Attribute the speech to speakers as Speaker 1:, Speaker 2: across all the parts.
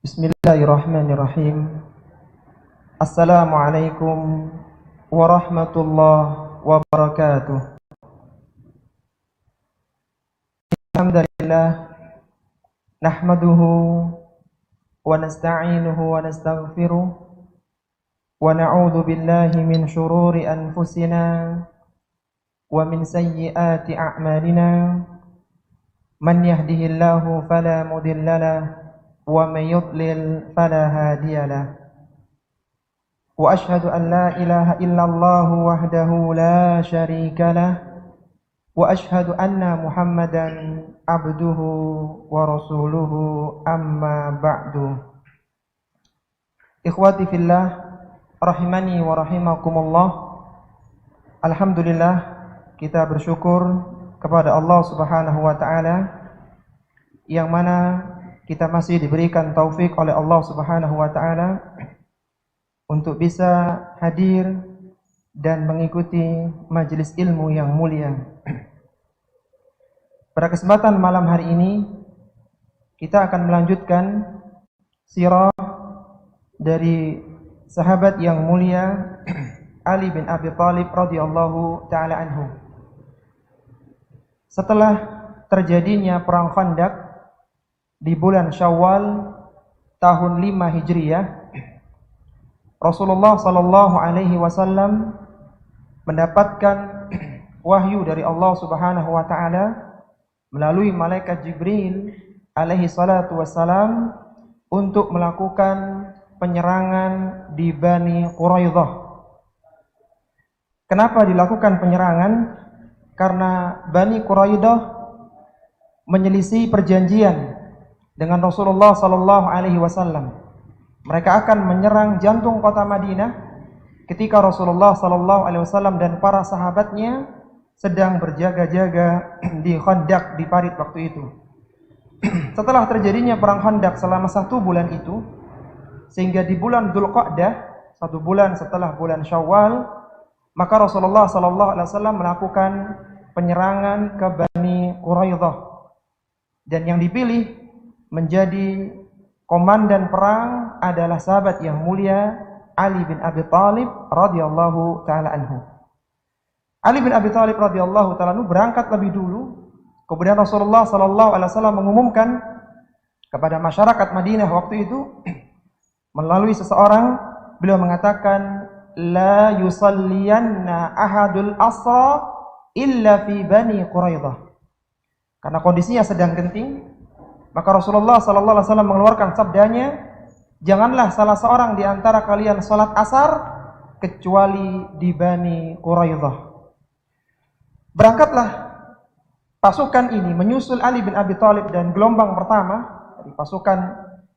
Speaker 1: Bismillahirrahmanirrahim. Assalamualaikum warahmatullahi wabarakatuh. Alhamdulillah nahmaduhu wa nasta'inuhu wa nastaghfiruh wa na'udzu billahi min shururi anfusina wa min sayyiati a'malina. Man yahdihillahu fala mudilla lahu wa may yudlil fala hadiya lahu. Wa ashhadu an la ilaha illallah wahdahu la syarika lah wa ashhadu anna Muhammadan abduhu wa rasuluhu amma ba'du. Ikhwati fillah rahimani wa rahimakumullah. Alhamdulillah, kita bersyukur kepada Allah Subhanahu wa taala yang mana kita masih diberikan taufik oleh Allah Subhanahu wa taala untuk bisa hadir dan mengikuti majelis ilmu yang mulia. Pada kesempatan malam hari ini kita akan melanjutkan sirah dari sahabat yang mulia Ali bin Abi Thalib radhiyallahu taala anhu. Setelah terjadinya perang Khandaq di bulan Syawal tahun 5 Hijriah, Rasulullah sallallahu alaihi wasallam mendapatkan wahyu dari Allah Subhanahu wa taala melalui malaikat Jibril alaihi salatu wassalam untuk melakukan penyerangan di Bani Quraidah. Kenapa dilakukan penyerangan? Karena Bani Quraidah menyelisih perjanjian dengan Rasulullah sallallahu alaihi wasallam. Mereka akan menyerang jantung kota Madinah ketika Rasulullah sallallahu alaihi wasallam dan para sahabatnya sedang berjaga-jaga di Khandaq, di parit waktu itu. Setelah terjadinya perang Khandaq selama 1 bulan itu, sehingga di bulan Dzulqa'dah, 1 bulan setelah bulan Syawal, maka Rasulullah sallallahu alaihi wasallam melakukan penyerangan ke Bani Quraidah. Dan yang dipilih menjadi komandan perang adalah sahabat yang mulia Ali bin Abi Thalib radhiyallahu taala anhu. Ali bin Abi Thalib radhiyallahu taala anhu berangkat lebih dulu. Kemudian Rasulullah sallallahu alaihi wasallam mengumumkan kepada masyarakat Madinah waktu itu melalui seseorang, beliau mengatakan la yusalliyanna ahadul asra illa fi Bani Quraidah. Karena kondisinya sedang genting, maka Rasulullah sallallahu alaihi wasallam mengeluarkan sabdanya, janganlah salah seorang di antara kalian salat asar kecuali di Bani Quraidah. Berangkatlah pasukan ini menyusul Ali bin Abi Thalib, dan gelombang pertama dari pasukan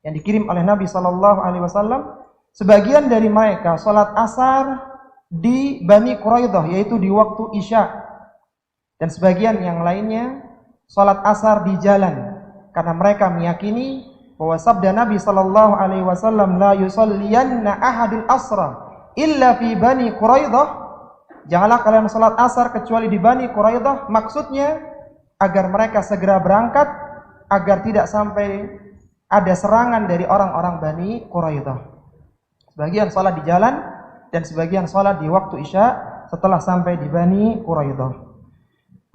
Speaker 1: yang dikirim oleh Nabi sallallahu alaihi wasallam, sebagian dari mereka salat asar di Bani Quraidah, yaitu di waktu Isya, dan sebagian yang lainnya salat asar di jalan. Karena mereka meyakini bahwa sabda Nabi sallallahu alaihi wasallam la yusalliyanna ahadul asra illa fi Bani Quraidah, janganlah kalian salat asar kecuali di Bani Quraidah, maksudnya agar mereka segera berangkat agar tidak sampai ada serangan dari orang-orang Bani Quraidah. Sebagian salat di jalan dan sebagian salat di waktu Isya setelah sampai di Bani Quraidah.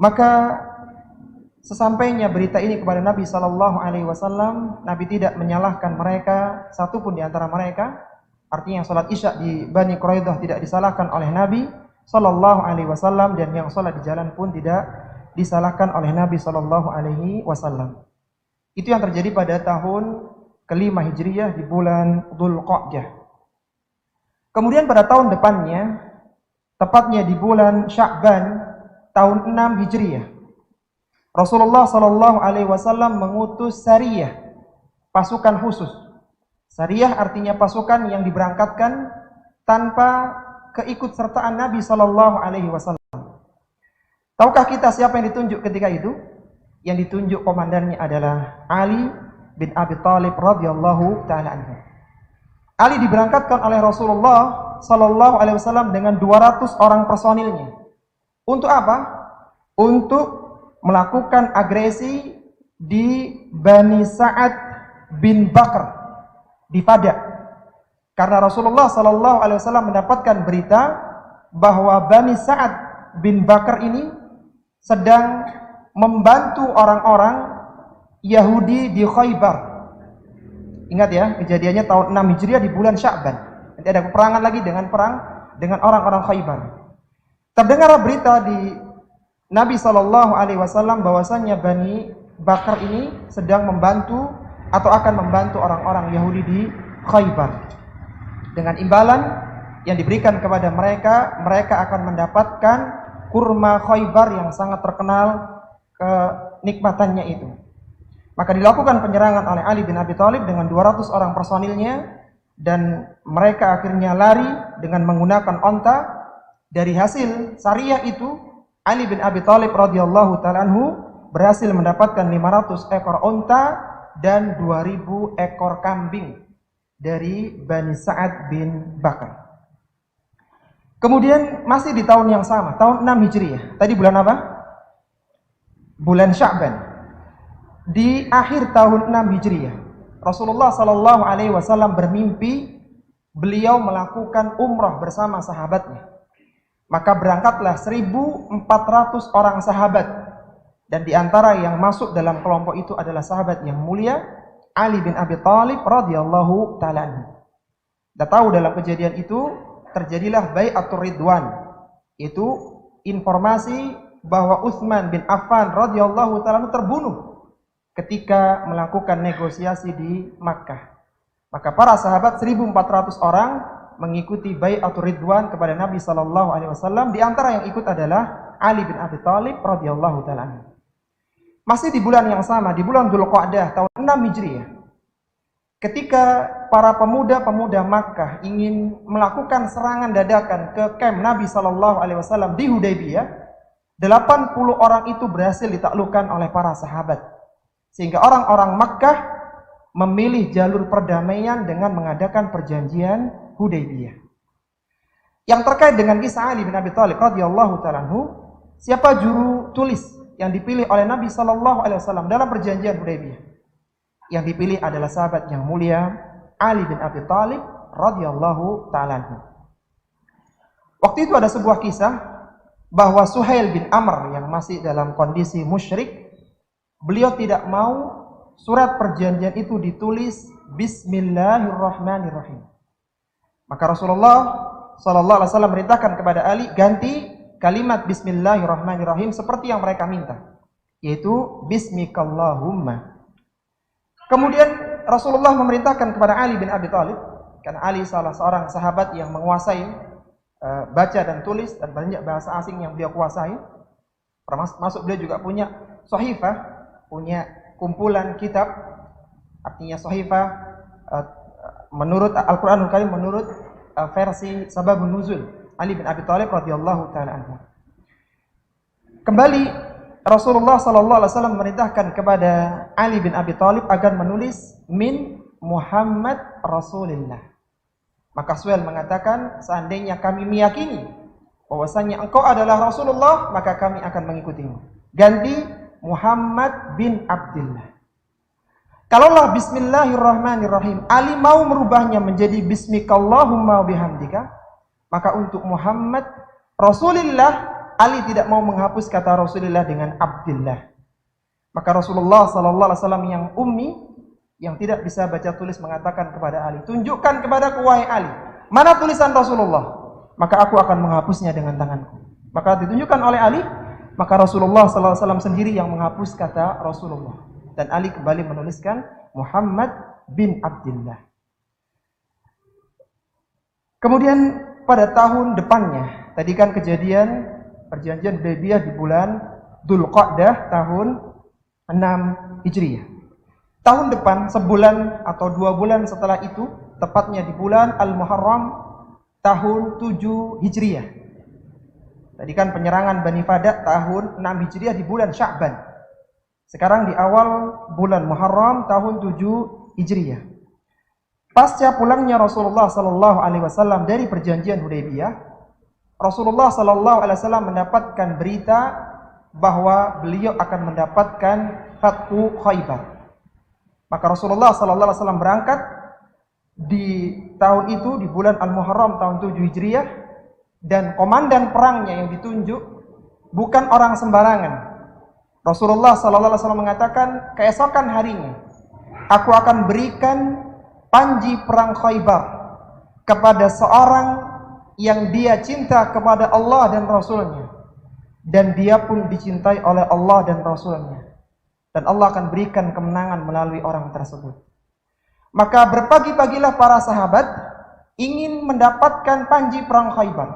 Speaker 1: Maka sesampainya berita ini kepada Nabi sallallahu alaihi wasallam, Nabi tidak menyalahkan mereka satupun di antara mereka. Artinya yang salat Isya di Bani Quraidah tidak disalahkan oleh Nabi sallallahu alaihi wasallam, dan yang salat di jalan pun tidak disalahkan oleh Nabi sallallahu alaihi wasallam. Itu yang terjadi pada tahun ke-5 Hijriah di bulan Dzulqa'dah. Kemudian pada tahun depannya, tepatnya di bulan Sya'ban tahun 6 Hijriah, Rasulullah sallallahu alaihi wasallam mengutus sariyah, pasukan khusus. Sariyah artinya pasukan yang diberangkatkan tanpa keikutsertaan Nabi sallallahu alaihi wasallam. Tahukah kita siapa yang ditunjuk ketika itu? Yang ditunjuk komandannya adalah Ali bin Abi Thalib radhiyallahu taala anhu. Ali diberangkatkan oleh Rasulullah sallallahu alaihi wasallam dengan 200 orang personilnya. Untuk apa? Untuk melakukan agresi di Bani Sa'ad bin Bakr Fadak. Karena Rasulullah sallallahu alaihi wasallam mendapatkan berita bahwa Bani Sa'ad bin Bakar ini sedang membantu orang-orang Yahudi di Khaybar. Ingat ya, kejadiannya tahun 6 Hijriah di bulan Sya'ban. Nanti ada peperangan lagi dengan orang-orang Khaybar. Terdengar berita di Nabi sallallahu alaihi wasallam bahwasanya Bani Bakar ini sedang membantu atau akan membantu orang-orang Yahudi di Khaybar. Dengan imbalan yang diberikan kepada mereka, mereka akan mendapatkan kurma Khaybar yang sangat terkenal kenikmatannya itu. Maka dilakukan penyerangan oleh Ali bin Abi Thalib dengan 200 orang personilnya, dan mereka akhirnya lari dengan menggunakan onta. Dari hasil syariah itu, Ali bin Abi Thalib radhiyallahu ta'ala anhu berhasil mendapatkan 500 ekor onta dan 2000 ekor kambing dari Bani Sa'ad bin Bakar. Kemudian masih di tahun yang sama, tahun 6 Hijriah. Tadi bulan apa? Bulan Sya'ban. Di akhir tahun 6 Hijriah, Rasulullah sallallahu alaihi wasallam bermimpi beliau melakukan umrah bersama sahabatnya. Maka berangkatlah 1.400 orang sahabat, dan di antara yang masuk dalam kelompok itu adalah sahabat yang mulia Ali bin Abi Thalib radhiyallahu ta'ala anhu. Kita tahu dalam kejadian itu terjadilah Bai'atur Ridwan. Itu informasi bahwa Utsman bin Affan radhiyallahu ta'ala anhu terbunuh ketika melakukan negosiasi di Makkah. Maka para sahabat 1.400 orang mengikuti Bai'atur Ridwan kepada Nabi sallallahu alaihi wasallam. Di antara yang ikut adalah Ali bin Abi Thalib radhiyallahu ta'ala anhu. Masih di bulan yang sama, di bulan Dzulqa'dah tahun 6 Hijriah. Ketika para pemuda-pemuda Makkah ingin melakukan serangan dadakan ke kamp Nabi sallallahu alaihi wasallam di Hudaybiyah, 80 orang itu berhasil ditaklukkan oleh para sahabat. Sehingga orang-orang Makkah memilih jalur perdamaian dengan mengadakan perjanjian Hudaybiyah. Yang terkait dengan kisah Ali bin Abi Thalib radhiyallahu ta'ala anhu, siapa juru tulis yang dipilih oleh Nabi sallallahu alaihi wasallam dalam perjanjian Hudaybiyah? Yang dipilih adalah sahabat yang mulia Ali bin Abi Thalib radhiyallahu ta'ala anhu. Waktu itu ada sebuah kisah bahwa Suhail bin Amr yang masih dalam kondisi musyrik, beliau tidak mau surat perjanjian itu ditulis Bismillahirrahmanirrahim. Maka Rasulullah sallallahu alaihi wasallam merintahkan kepada Ali, ganti kalimat Bismillahirrahmanirrahim seperti yang mereka minta, yaitu Bismikallahumma. Kemudian Rasulullah memerintahkan kepada Ali bin Abi Thalib, karena Ali salah seorang sahabat yang menguasai baca dan tulis dan banyak bahasa asing yang beliau kuasai. Termasuk beliau juga punya sahifah, punya kumpulan kitab, artinya sahifah menurut Al-Qur'anul Karim, menurut versi Sababun Nuzul Ali bin Abi Thalib radhiyallahu ta'ala anhu. Kembali Rasulullah sallallahu alaihi wasallam memerintahkan kepada Ali bin Abi Thalib agar menulis min Muhammad Rasulillah. Maka Suhail mengatakan, seandainya kami meyakini bahwasanya engkau adalah Rasulullah, maka kami akan mengikutimu. Ganti Muhammad bin Abdullah. Kalaulah Bismillahirrahmanirrahim Ali mau merubahnya menjadi Bismikallahumma bihamdika, maka untuk Muhammad Rasulillah Ali tidak mau menghapus kata Rasulillah dengan Abdullah. Maka Rasulullah sallallahu alaihi wasallam yang ummi, yang tidak bisa baca tulis, mengatakan kepada Ali, tunjukkan kepadaku wahai Ali, mana tulisan Rasulullah, maka aku akan menghapusnya dengan tanganku. Maka ditunjukkan oleh Ali, maka Rasulullah sallallahu alaihi wasallam sendiri yang menghapus kata Rasulullah, dan Ali kembali menuliskan Muhammad bin Abdullah. Kemudian pada tahun depannya, tadi kan kejadian perjanjian Hudaybiyah di bulan Dzulqa'dah tahun 6 Hijriah. Tahun depan, sebulan atau 2 bulan setelah itu, tepatnya di bulan Al-Muharram tahun 7 Hijriah. Tadi kan penyerangan Bani Fadak tahun 6 Hijriah di bulan Sya'ban. Sekarang di awal bulan Muharram tahun 7 Hijriah. Pasca pulangnya Rasulullah sallallahu alaihi wasallam dari perjanjian Hudaybiyah, Rasulullah sallallahu alaihi wasallam mendapatkan berita bahwa beliau akan mendapatkan Fathu Khaybar. Maka Rasulullah sallallahu alaihi wasallam berangkat di tahun itu, di bulan Al-Muharram tahun 7 Hijriah, dan komandan perangnya yang ditunjuk bukan orang sembarangan. Rasulullah SAW mengatakan, keesokan harinya aku akan berikan panji perang Khaybar kepada seorang yang dia cinta kepada Allah dan Rasulnya, dan dia pun dicintai oleh Allah dan Rasulnya, dan Allah akan berikan kemenangan melalui orang tersebut. Maka berpagi-pagilah para sahabat ingin mendapatkan panji perang Khaybar,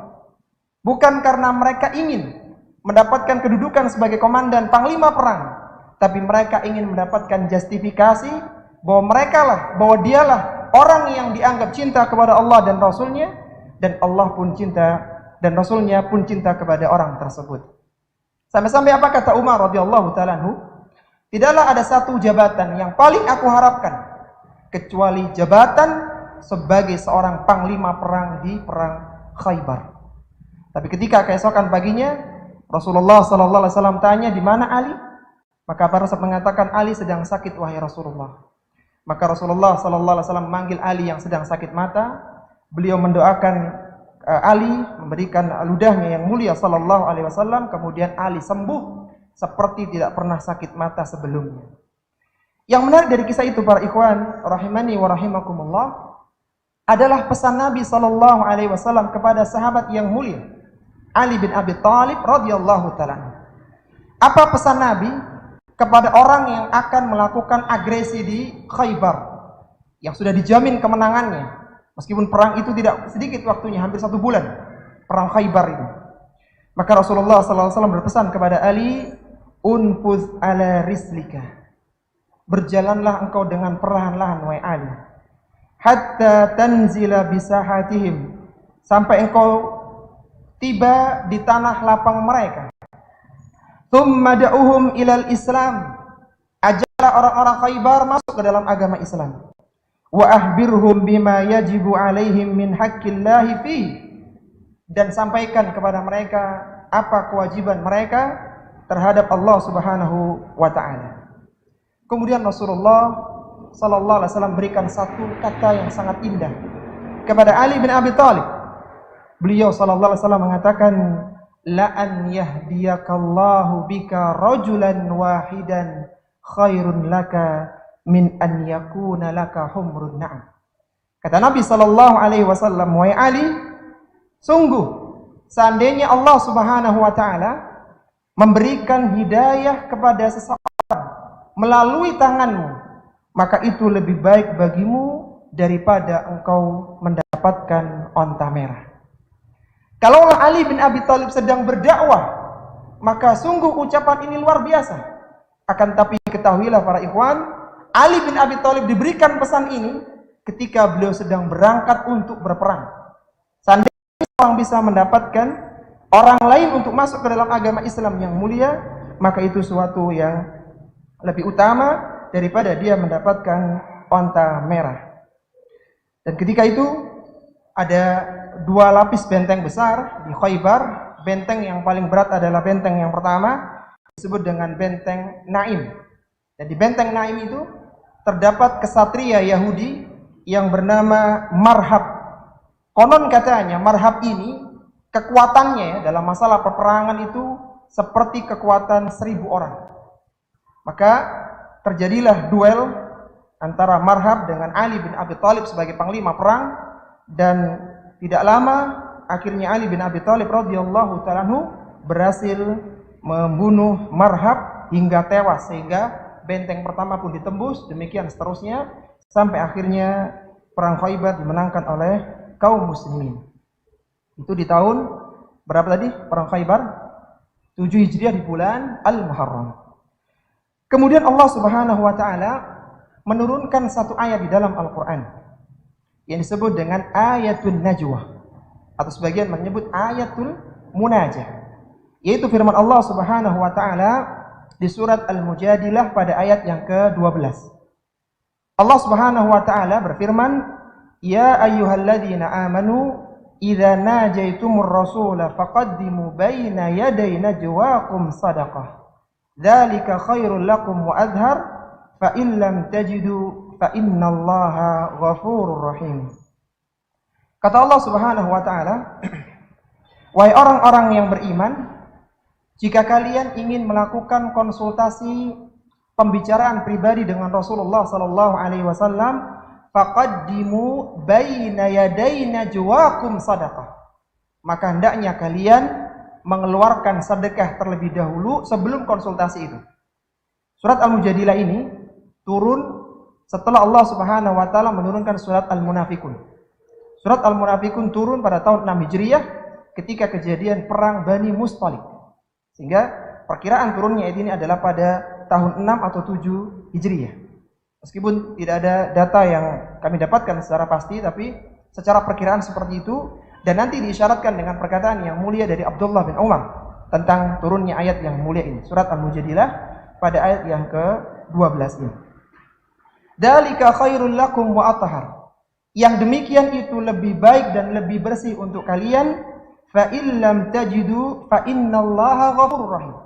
Speaker 1: bukan karena mereka ingin mendapatkan kedudukan sebagai komandan panglima perang, tapi mereka ingin mendapatkan justifikasi bahwa dialah orang yang dianggap cinta kepada Allah dan Rasulnya, dan Allah pun cinta dan Rasulnya pun cinta kepada orang tersebut. Sampai-sampai apa kata Umar radhiyallahu ta'ala anhu? Tidaklah ada satu jabatan yang paling aku harapkan kecuali jabatan sebagai seorang panglima perang di perang Khaybar. Tapi ketika keesokan paginya Rasulullah sallallahu alaihi wasallam tanya, di mana Ali? Maka para sahabat mengatakan, Ali sedang sakit wahai Rasulullah. Maka Rasulullah sallallahu alaihi wasallam memanggil Ali yang sedang sakit mata. Beliau mendoakan Ali, memberikan ludahnya yang mulia sallallahu alaihi wasallam, kemudian Ali sembuh seperti tidak pernah sakit mata sebelumnya. Yang menarik dari kisah itu para ikhwan rahimani wa rahimakumullah adalah pesan Nabi sallallahu alaihi wasallam kepada sahabat yang mulia Ali bin Abi Thalib radhiyallahu taala. Apa pesan Nabi kepada orang yang akan melakukan agresi di Khaybar yang sudah dijamin kemenangannya? Meskipun perang itu tidak sedikit waktunya, hampir 1 bulan perang Khaybar itu. Maka Rasulullah SAW berpesan kepada Ali, unfuz ala rislika, berjalanlah engkau dengan perlahan-lahan wahai Ali, hatta tanzila bisahatihim, sampai engkau tiba di tanah lapang mereka. Thumma da'uhum ilal Islam, ajarlah orang-orang Khaybar masuk ke dalam agama Islam. Wa ahbirhum bima yajibu alaihim min haqqillahi fi, dan sampaikan kepada mereka apa kewajiban mereka terhadap Allah Subhanahu wa taala. Kemudian Rasulullah sallallahu alaihi wasallam berikan satu kata yang sangat indah kepada Ali bin Abi Thalib. Beliau sallallahu alaihi wasallam mengatakan, la an yahdiyakallahu bika rajulan wahidan khairun laka min an yakuna laka humrun na'am. Kata Nabi sallallahu alaihi wasallam, wahai Ali, sungguh seandainya Allah Subhanahu wa taala memberikan hidayah kepada seseorang melalui tanganmu, maka itu lebih baik bagimu daripada engkau mendapatkan onta merah. Kalaulah Ali bin Abi Thalib sedang berdakwah, maka sungguh ucapan ini luar biasa. Akan tapi ketahuilah para ikhwan, Ali bin Abi Thalib diberikan pesan ini ketika beliau sedang berangkat untuk berperang. Seandainya orang bisa mendapatkan orang lain untuk masuk ke dalam agama Islam yang mulia, maka itu suatu yang lebih utama daripada dia mendapatkan onta merah. Dan ketika itu ada 2 lapis benteng besar di Khaybar. Benteng yang paling berat adalah benteng yang pertama, disebut dengan benteng Naim. Dan di benteng Naim itu terdapat kesatria Yahudi yang bernama Marhab. Konon katanya Marhab ini kekuatannya dalam masalah peperangan itu seperti kekuatan 1000 orang. Maka terjadilah duel antara Marhab dengan Ali bin Abi Thalib sebagai panglima perang, dan tidak lama akhirnya Ali bin Abi Thalib radhiyallahu ta'ala anhu berhasil membunuh Marhab hingga tewas, sehingga benteng pertama pun ditembus, demikian seterusnya sampai akhirnya perang Khaybar dimenangkan oleh kaum muslimin. Itu di tahun berapa tadi perang Khaybar? 7 Hijriah di bulan Al-Muharram. Kemudian Allah Subhanahu wa taala menurunkan satu ayat di dalam Al-Qur'an yang disebut dengan ayatul najwa, atau sebagian menyebut ayatul munajah, yaitu firman Allah Subhanahu wa taala di surat Al-Mujadilah pada ayat yang ke-12. Allah Subhanahu wa taala berfirman, ya ayyuhalladzina amanu idza najaitumur rasula faqaddimu baina yaday najwaakum shadaqah dzalika khairul lakum wa adhar fa in lam tajidu fa innallaha ghafurur rahim. Kata Allah Subhanahu wa taala, wahai orang-orang yang beriman, jika kalian ingin melakukan konsultasi pembicaraan pribadi dengan Rasulullah sallallahu alaihi wasallam, faqaddimu baina yaday najwakum sadaqah. Maka hendaknya kalian mengeluarkan sedekah terlebih dahulu sebelum konsultasi itu. Surat Al-Mujadilah ini turun setelah Allah Subhanahu wa taala menurunkan surat Al-Munafikun. Surat Al-Munafikun turun pada tahun 6 Hijriah ketika kejadian perang Bani Mustalik. Sehingga perkiraan turunnya ayat ini adalah pada tahun 6 atau 7 Hijriah. Meskipun tidak ada data yang kami dapatkan secara pasti, tapi secara perkiraan seperti itu, dan nanti diisyaratkan dengan perkataan yang mulia dari Abdullah bin Umar tentang turunnya ayat yang mulia ini. Surat Al-Mujadilah pada ayat yang ke-12 ini. Dzalika khairul lakum wa athhar. Yang demikian itu lebih baik dan lebih bersih untuk kalian. Fa illam tajidu fa innallaha ghafurur rahim.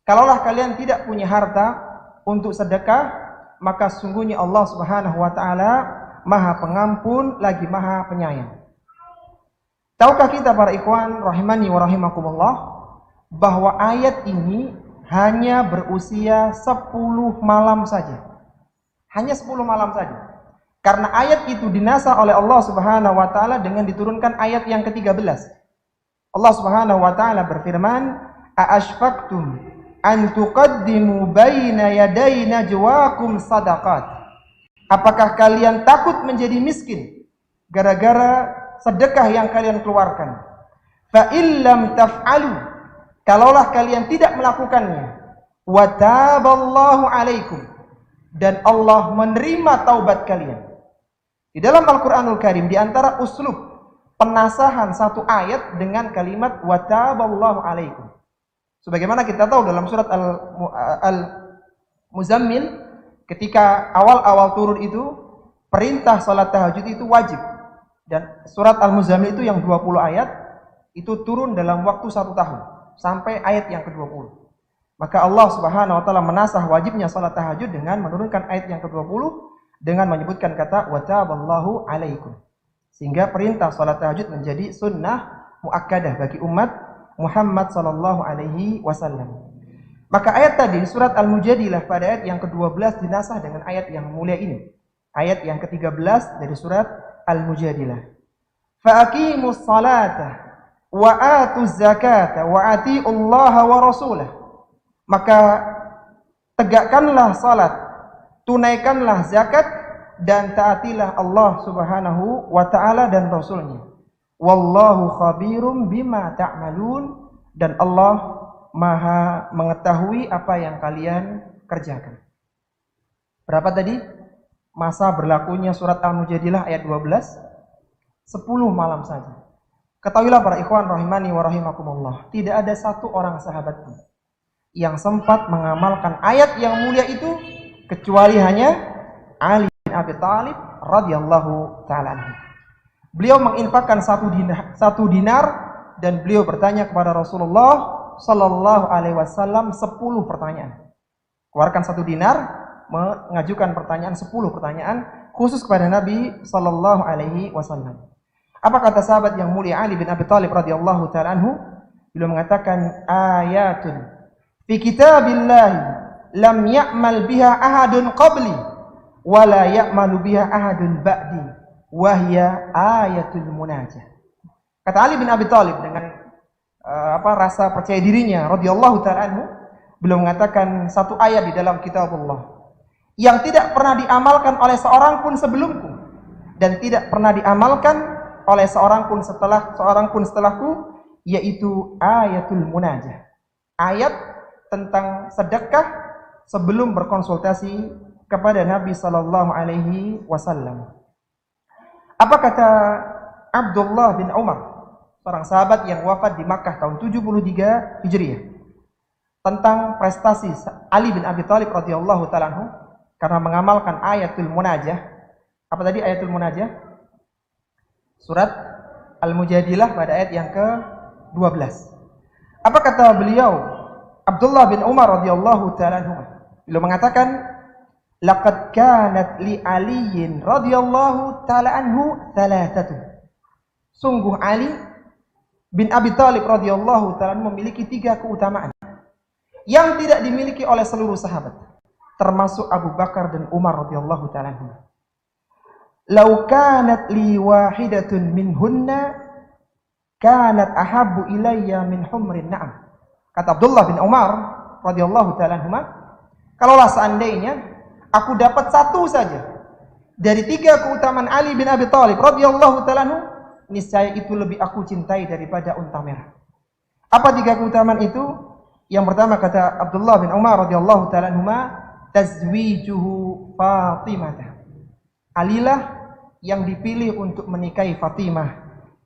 Speaker 1: Kalaulah kalian tidak punya harta untuk sedekah, maka sungguhnya Allah Subhanahu wa taala Maha Pengampun lagi Maha Penyayang. Tahukah kita para ikhwan rahimani wa rahimakumullah bahwa ayat ini hanya berusia 10 malam saja. Hanya 10 malam saja. Karena ayat itu dinasah oleh Allah Subhanahu wa taala dengan diturunkan ayat yang ke-13. Allah Subhanahu wa taala berfirman, "A'ashfaqtum an tuqaddimu baina yaday najwakum sadaqat." Apakah kalian takut menjadi miskin gara-gara sedekah yang kalian keluarkan? Fa illam taf'alu, kalaulah kalian tidak melakukannya, wa taballahu alaikum, dan Allah menerima taubat kalian. Di dalam Al-Qur'anul Karim di antara uslub penasahan satu ayat dengan kalimat wa taballahu alaikum. Sebagaimana kita tahu dalam surat Al-Muzammil ketika awal-awal turun itu perintah salat tahajud itu wajib. Dan surat Al-Muzammil itu yang 20 ayat itu turun dalam waktu 1 tahun sampai ayat yang ke-20. Maka Allah Subhanahu wa taala menasah wajibnya salat tahajud dengan menurunkan ayat yang ke-20 dengan menyebutkan kata wa taballahu alaikum. Sehingga perintah salat tahajud menjadi sunnah muakkadah bagi umat Muhammad sallallahu alaihi wasallam. Maka ayat tadi surat Al-Mujadilah pada ayat yang ke-12 dinasah dengan ayat yang mulia ini. Ayat yang ke-13 dari surat Al-Mujadilah. Fa aqimus salata wa atuz zakata wa atiullaha wa rasulah. Maka tegakkanlah salat, tunaikanlah zakat, dan taatilah Allah Subhanahu wa taala dan Rasulnya. Wallahu khabirum bima ta'malun, dan Allah Maha mengetahui apa yang kalian kerjakan. Berapa tadi masa berlakunya surat Al-Mujadilah ayat 12? 10 malam saja. Ketahuilah para ikhwan rahimani wa rahimakumullah, tidak ada satu orang sahabat pun yang sempat mengamalkan ayat yang mulia itu kecuali hanya Ali bin Abi Thalib radhiyallahu taala anhu. Beliau menginfakkan satu dinar dan beliau bertanya kepada Rasulullah sallallahu alaihi wasallam 10 pertanyaan. Keluarkan 1 dinar, mengajukan pertanyaan 10 pertanyaan khusus kepada Nabi sallallahu alaihi wasallam. Apa kata sahabat yang mulia Ali bin Abi Thalib radhiyallahu taala anhu? Beliau mengatakan ayatun fi kitabillahi lam ya'mal biha ahadun qabli wa la ya'malu biha ahadun ba'di wa hiya ayatul munajah. Kata Ali bin Abi Thalib dengan rasa percaya dirinya radhiyallahu taala anhu, beliau mengatakan satu ayat di dalam kitabullah yang tidak pernah diamalkan oleh seorang pun sebelumku dan tidak pernah diamalkan oleh seorang pun setelahku, yaitu ayatul munajah. Ayat tentang sedekah sebelum berkonsultasi kepada Nabi sallallahu alaihi wasallam. Apa kata Abdullah bin Umar, seorang sahabat yang wafat di Makkah tahun 73 Hijriah, tentang prestasi Ali bin Abi Thalib radhiyallahu taala anhu karena mengamalkan ayatul munajah. Apa tadi ayatul munajah? Surat Al-Mujadilah pada ayat yang ke-12. Apa kata beliau Abdullah bin Umar radhiyallahu taala anhu? Beliau mengatakan, laqad kanat li Aliyin radhiyallahu ta'ala anhu thalathatun. Sungguh Ali bin Abi Thalib radhiyallahu ta'ala memiliki 3 keutamaan yang tidak dimiliki oleh seluruh sahabat, termasuk Abu Bakar dan Umar radhiyallahu ta'ala anhu. Lau kanat li wahidatun minhunna kanat ahabbu ilayya min humrin na'am. Kata Abdullah bin Umar radhiyallahu ta'ala anhu, kalaulah seandainya aku dapat satu saja dari 3 keutamaan Ali bin Abi Thalib radhiyallahu ta'ala anhu, niscaya itu lebih aku cintai daripada unta merah. Apa 3 keutamaan itu? Yang pertama kata Abdullah bin Umar radhiyallahu ta'ala anhuma, tazwijuhu Fatimah. Alilah yang dipilih untuk menikahi Fatimah,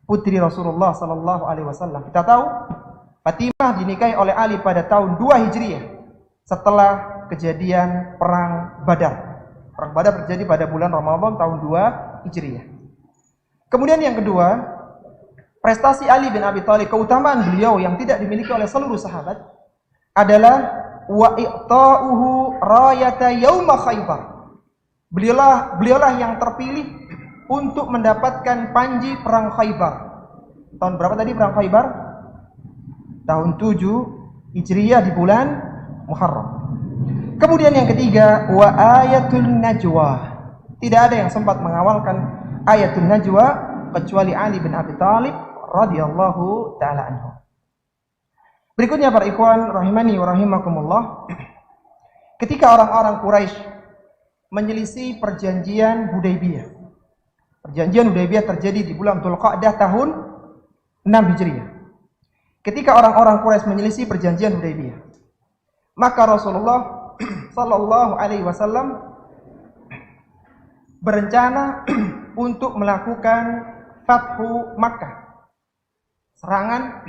Speaker 1: putri Rasulullah sallallahu alaihi wasallam. Kita tahu Fatimah dinikahi oleh Ali pada tahun 2 Hijriah setelah kejadian perang Badar. Perang Badar terjadi pada bulan Ramadan tahun 2 Hijriah. Kemudian yang kedua, prestasi Ali bin Abi Thalib, keutamaan beliau yang tidak dimiliki oleh seluruh sahabat adalah wa i'ta'uhu rayata yauma Khaibar. Beliaulah yang terpilih untuk mendapatkan panji perang Khaibar. Tahun berapa tadi perang Khaibar? Tahun 7 Hijriah di bulan Muharram. Kemudian yang ketiga, wa ayatul najwa. Tidak ada yang sempat mengawalkan ayatul najwa kecuali Ali bin Abi Thalib radhiyallahu ta'ala anhu. Berikutnya para ikhwan rahimani wa rahimakumullah, ketika orang-orang Quraisy menyelisih perjanjian Hudaybiyah. Perjanjian Hudaybiyah terjadi di bulan Dzulqa'dah tahun 6 Hijriah. Ketika orang-orang Quraisy menyelisih perjanjian Hudaybiyah, maka Rasulullah sallallahu alaihi wasallam berencana untuk melakukan Fathu Makkah. Serangan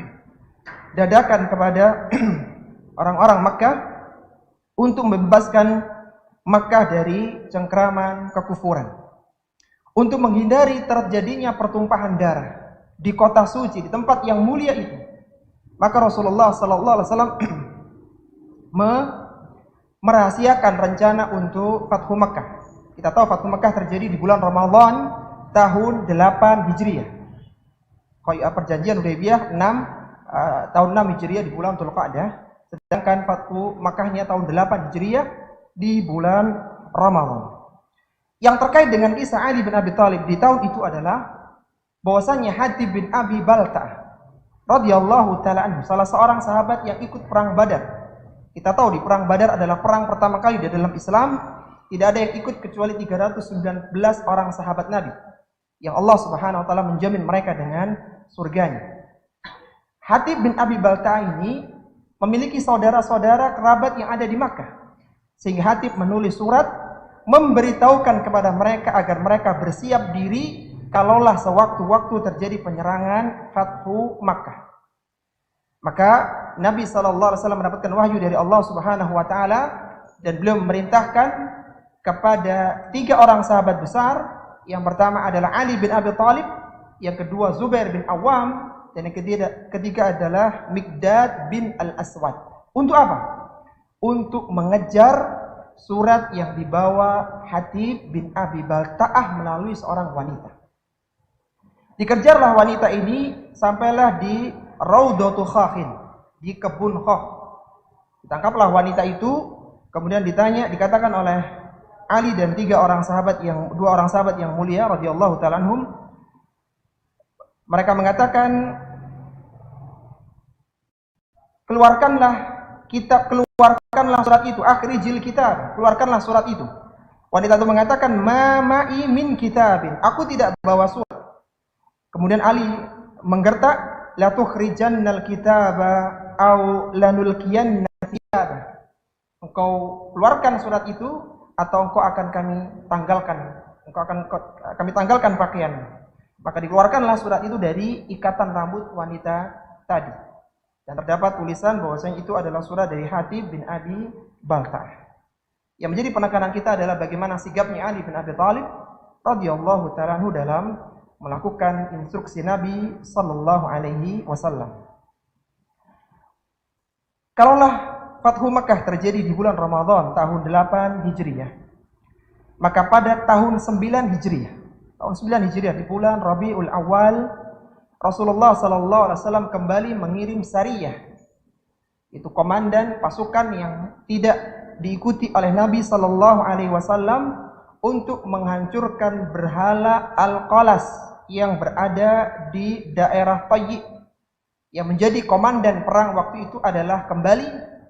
Speaker 1: dadakan kepada orang-orang Makkah untuk membebaskan Makkah dari cengkraman kekufuran, untuk menghindari terjadinya pertumpahan darah di kota suci, di tempat yang mulia itu. Maka Rasulullah sallallahu alaihi wasallam merahasiakan rencana untuk Fathu Makkah. Kita tahu Fathu Makkah terjadi di bulan Ramadan tahun 8 Hijriah. Perjanjian Hudaybiyah tahun 6 Hijriah di bulan Dzulqa'dah, sedangkan Fathu Makkahnya tahun 8 Hijriah di bulan Ramadan. Yang terkait dengan kisah Ali bin Abi Thalib di tahun itu adalah bahwasanya Hatib bin Abi Balta'ah radhiyallahu ta'ala anhu, salah seorang sahabat yang ikut perang Badar. Kita tahu di perang Badar adalah perang pertama kali di dalam Islam. Tidak ada yang ikut kecuali 319 orang sahabat Nabi yang Allah Subhanahu wa taala menjamin mereka dengan surganya. Hatib bin Abi Balta'ah ini memiliki saudara-saudara kerabat yang ada di Makkah. Sehingga Hatib menulis surat memberitahukan kepada mereka agar mereka bersiap diri kalaulah sewaktu-waktu terjadi penyerangan Fathu Makkah. Maka Nabi sallallahu alaihi wasallam mendapatkan wahyu dari Allah Subhanahu wa taala dan beliau memerintahkan kepada 3 orang sahabat besar. Yang pertama adalah Ali bin Abi Thalib, yang kedua Zubair bin Awam, dan yang ketiga adalah Miqdad bin Al-Aswad. Untuk apa? Untuk mengejar surat yang dibawa Hatib bin Abi Balta'ah melalui seorang wanita. Dikejarlah wanita ini sampailah di Raudhatu Khakhin, di kebun Khakh. Ditangkaplah wanita itu, kemudian dikatakan oleh Ali dan 2 orang sahabat yang mulia radhiyallahu ta'ala anhum, mereka mengatakan, keluarkanlah surat itu, akhrijil kitab, keluarkanlah surat itu. Wanita itu mengatakan, ma ma'i min kitabin, aku tidak bawa surat. Kemudian Ali menggertak, la tukhrijannal kitaba au lanulqiyanna thiyaba. Engkau keluarkan surat itu atau engkau akan kami tanggalkan pakaian. Maka dikeluarkanlah surat itu dari ikatan rambut wanita tadi. Dan terdapat tulisan bahwasanya itu adalah surat dari Hatib bin Abi Balta'ah. Yang menjadi penekanan kita adalah bagaimana sigapnya Ali bin Abi Thalib radhiyallahu ta'ala anhu dalam melakukan instruksi Nabi sallallahu alaihi wasallam. Kalaulah Fathu Makkah terjadi di bulan Ramadan tahun 8 Hijriah, Maka pada tahun 9 Hijriah, tahun 9 Hijriah di bulan Rabiul Awal, Rasulullah sallallahu alaihi wasallam kembali mengirim sariyah. Itu komandan pasukan yang tidak diikuti oleh Nabi sallallahu alaihi wasallam untuk menghancurkan berhala Al-Qalas yang berada di daerah Tayyi. Yang menjadi komandan perang waktu itu adalah kembali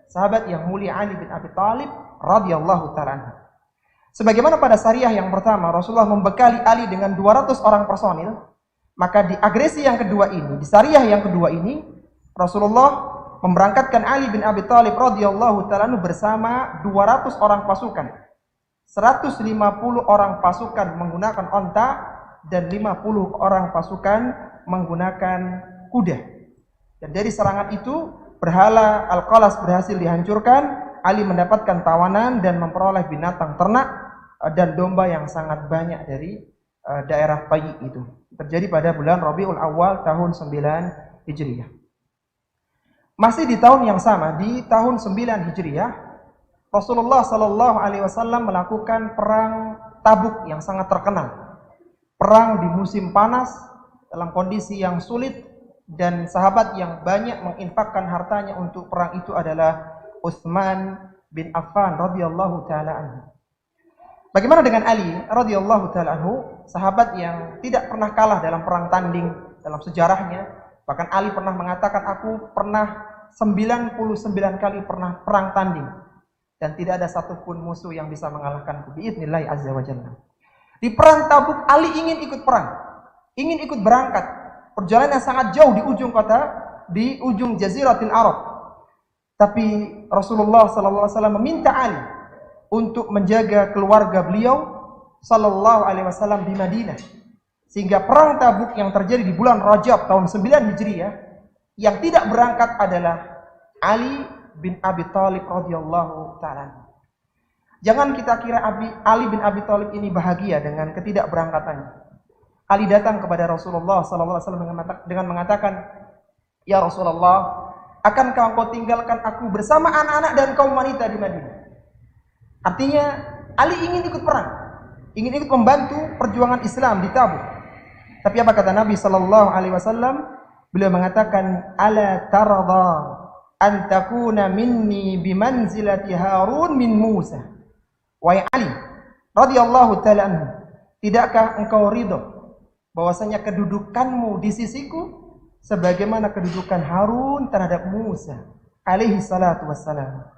Speaker 1: sahabat yang mulia Ali bin Abi Thalib radhiyallahu ta'ala anhu. Sebagaimana pada sariyah yang pertama Rasulullah membekali Ali dengan 200 orang personil, maka di agresi yang kedua ini, di sariyah yang kedua ini, Rasulullah memberangkatkan Ali bin Abi Thalib radhiyallahu ta'ala anhu bersama 200 orang pasukan. 150 orang pasukan menggunakan onta dan 50 orang pasukan menggunakan kuda. Dan dari serangan itu, berhala Al-Qalas berhasil dihancurkan. Ali mendapatkan tawanan dan memperoleh binatang ternak dan domba yang sangat banyak dari daerah Tayyi itu. Terjadi pada bulan Rabiul Awal tahun 9 Hijriah. Masih di tahun yang sama, di tahun 9 Hijriah, Rasulullah sallallahu alaihi wasallam melakukan perang Tabuk yang sangat terkenal. Perang di musim panas dalam kondisi yang sulit, dan sahabat yang banyak menginfakkan hartanya untuk perang itu adalah Utsman bin Affan radhiyallahu taala anhu. Bagaimana dengan Ali radhiyallahu taala anhu, sahabat yang tidak pernah kalah dalam perang tanding dalam sejarahnya. Bahkan Ali pernah mengatakan, aku pernah 99 kali pernah perang tanding dan tidak ada satupun musuh yang bisa mengalahkanku biidznillah azza wa jalla. Di perang Tabuk Ali ingin ikut perang, ingin ikut berangkat. Perjalanan yang sangat jauh di ujung kota, di ujung Jaziratul Arab. Tapi Rasulullah sallallahu alaihi wasallam meminta Ali untuk menjaga keluarga beliau sallallahu alaihi wasallam di Madinah. Sehingga perang Tabuk yang terjadi di bulan Rajab tahun 9 Hijriah, yang tidak berangkat adalah Ali bin Abi Thalib radhiyallahu ta'ala. Jangan kita kira Ali bin Abi Thalib ini bahagia dengan ketidakberangkatannya. Ali datang kepada Rasulullah sallallahu alaihi wasallam dengan mengatakan, "Ya Rasulullah, akankah engkau tinggalkan aku bersama anak-anak dan kaum wanita di Madinah?" Artinya Ali ingin ikut perang, ingin ikut membantu perjuangan Islam di Tabuk. Tapi apa kata Nabi sallallahu alaihi wasallam? Beliau mengatakan, "Ala tarda an takuna minni bimanzilati Harun min Musa." Wahai Ali radhiyallahu ta'ala anhu, tidakkah engkau ridho bahwasanya kedudukanmu di sisiku sebagaimana kedudukan Harun terhadap Musa alaihi salatu wassalam?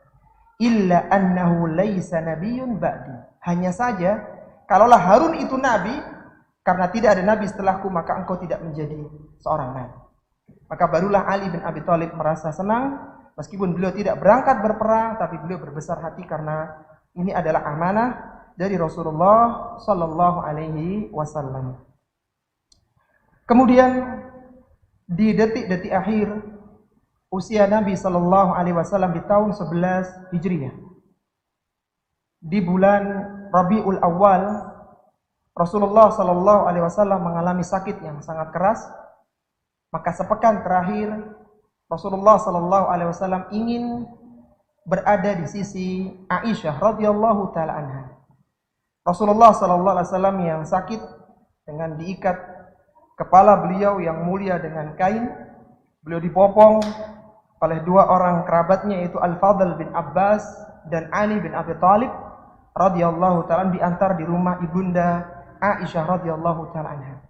Speaker 1: Illa annahu laisa nabiyyun ba'di. Hanya saja, kalaulah Harun itu nabi, karena tidak ada nabi setelahku, maka engkau tidak menjadi seorang nabi. Maka barulah Ali bin Abi Thalib merasa senang, meskipun beliau tidak berangkat berperang, tapi beliau berbesar hati karena ini adalah amanah dari Rasulullah sallallahu alaihi wasallam. Kemudian di detik-detik akhir usia Nabi sallallahu alaihi wasallam di tahun 11 Hijriah, di bulan Rabiul Awal, Rasulullah sallallahu alaihi wasallam mengalami sakit yang sangat keras. Maka sepekan terakhir Rasulullah sallallahu alaihi wasallam ingin berada di sisi Aisyah radhiyallahu taala anha. Rasulullah sallallahu alaihi wasallam yang sakit dengan diikat kepala beliau yang mulia dengan kain, beliau dipopong oleh dua orang kerabatnya, yaitu Al-Fadl bin Abbas dan Ali bin Abi Thalib radhiyallahu taala, diantar di rumah ibunda Aisyah radhiyallahu taala anha.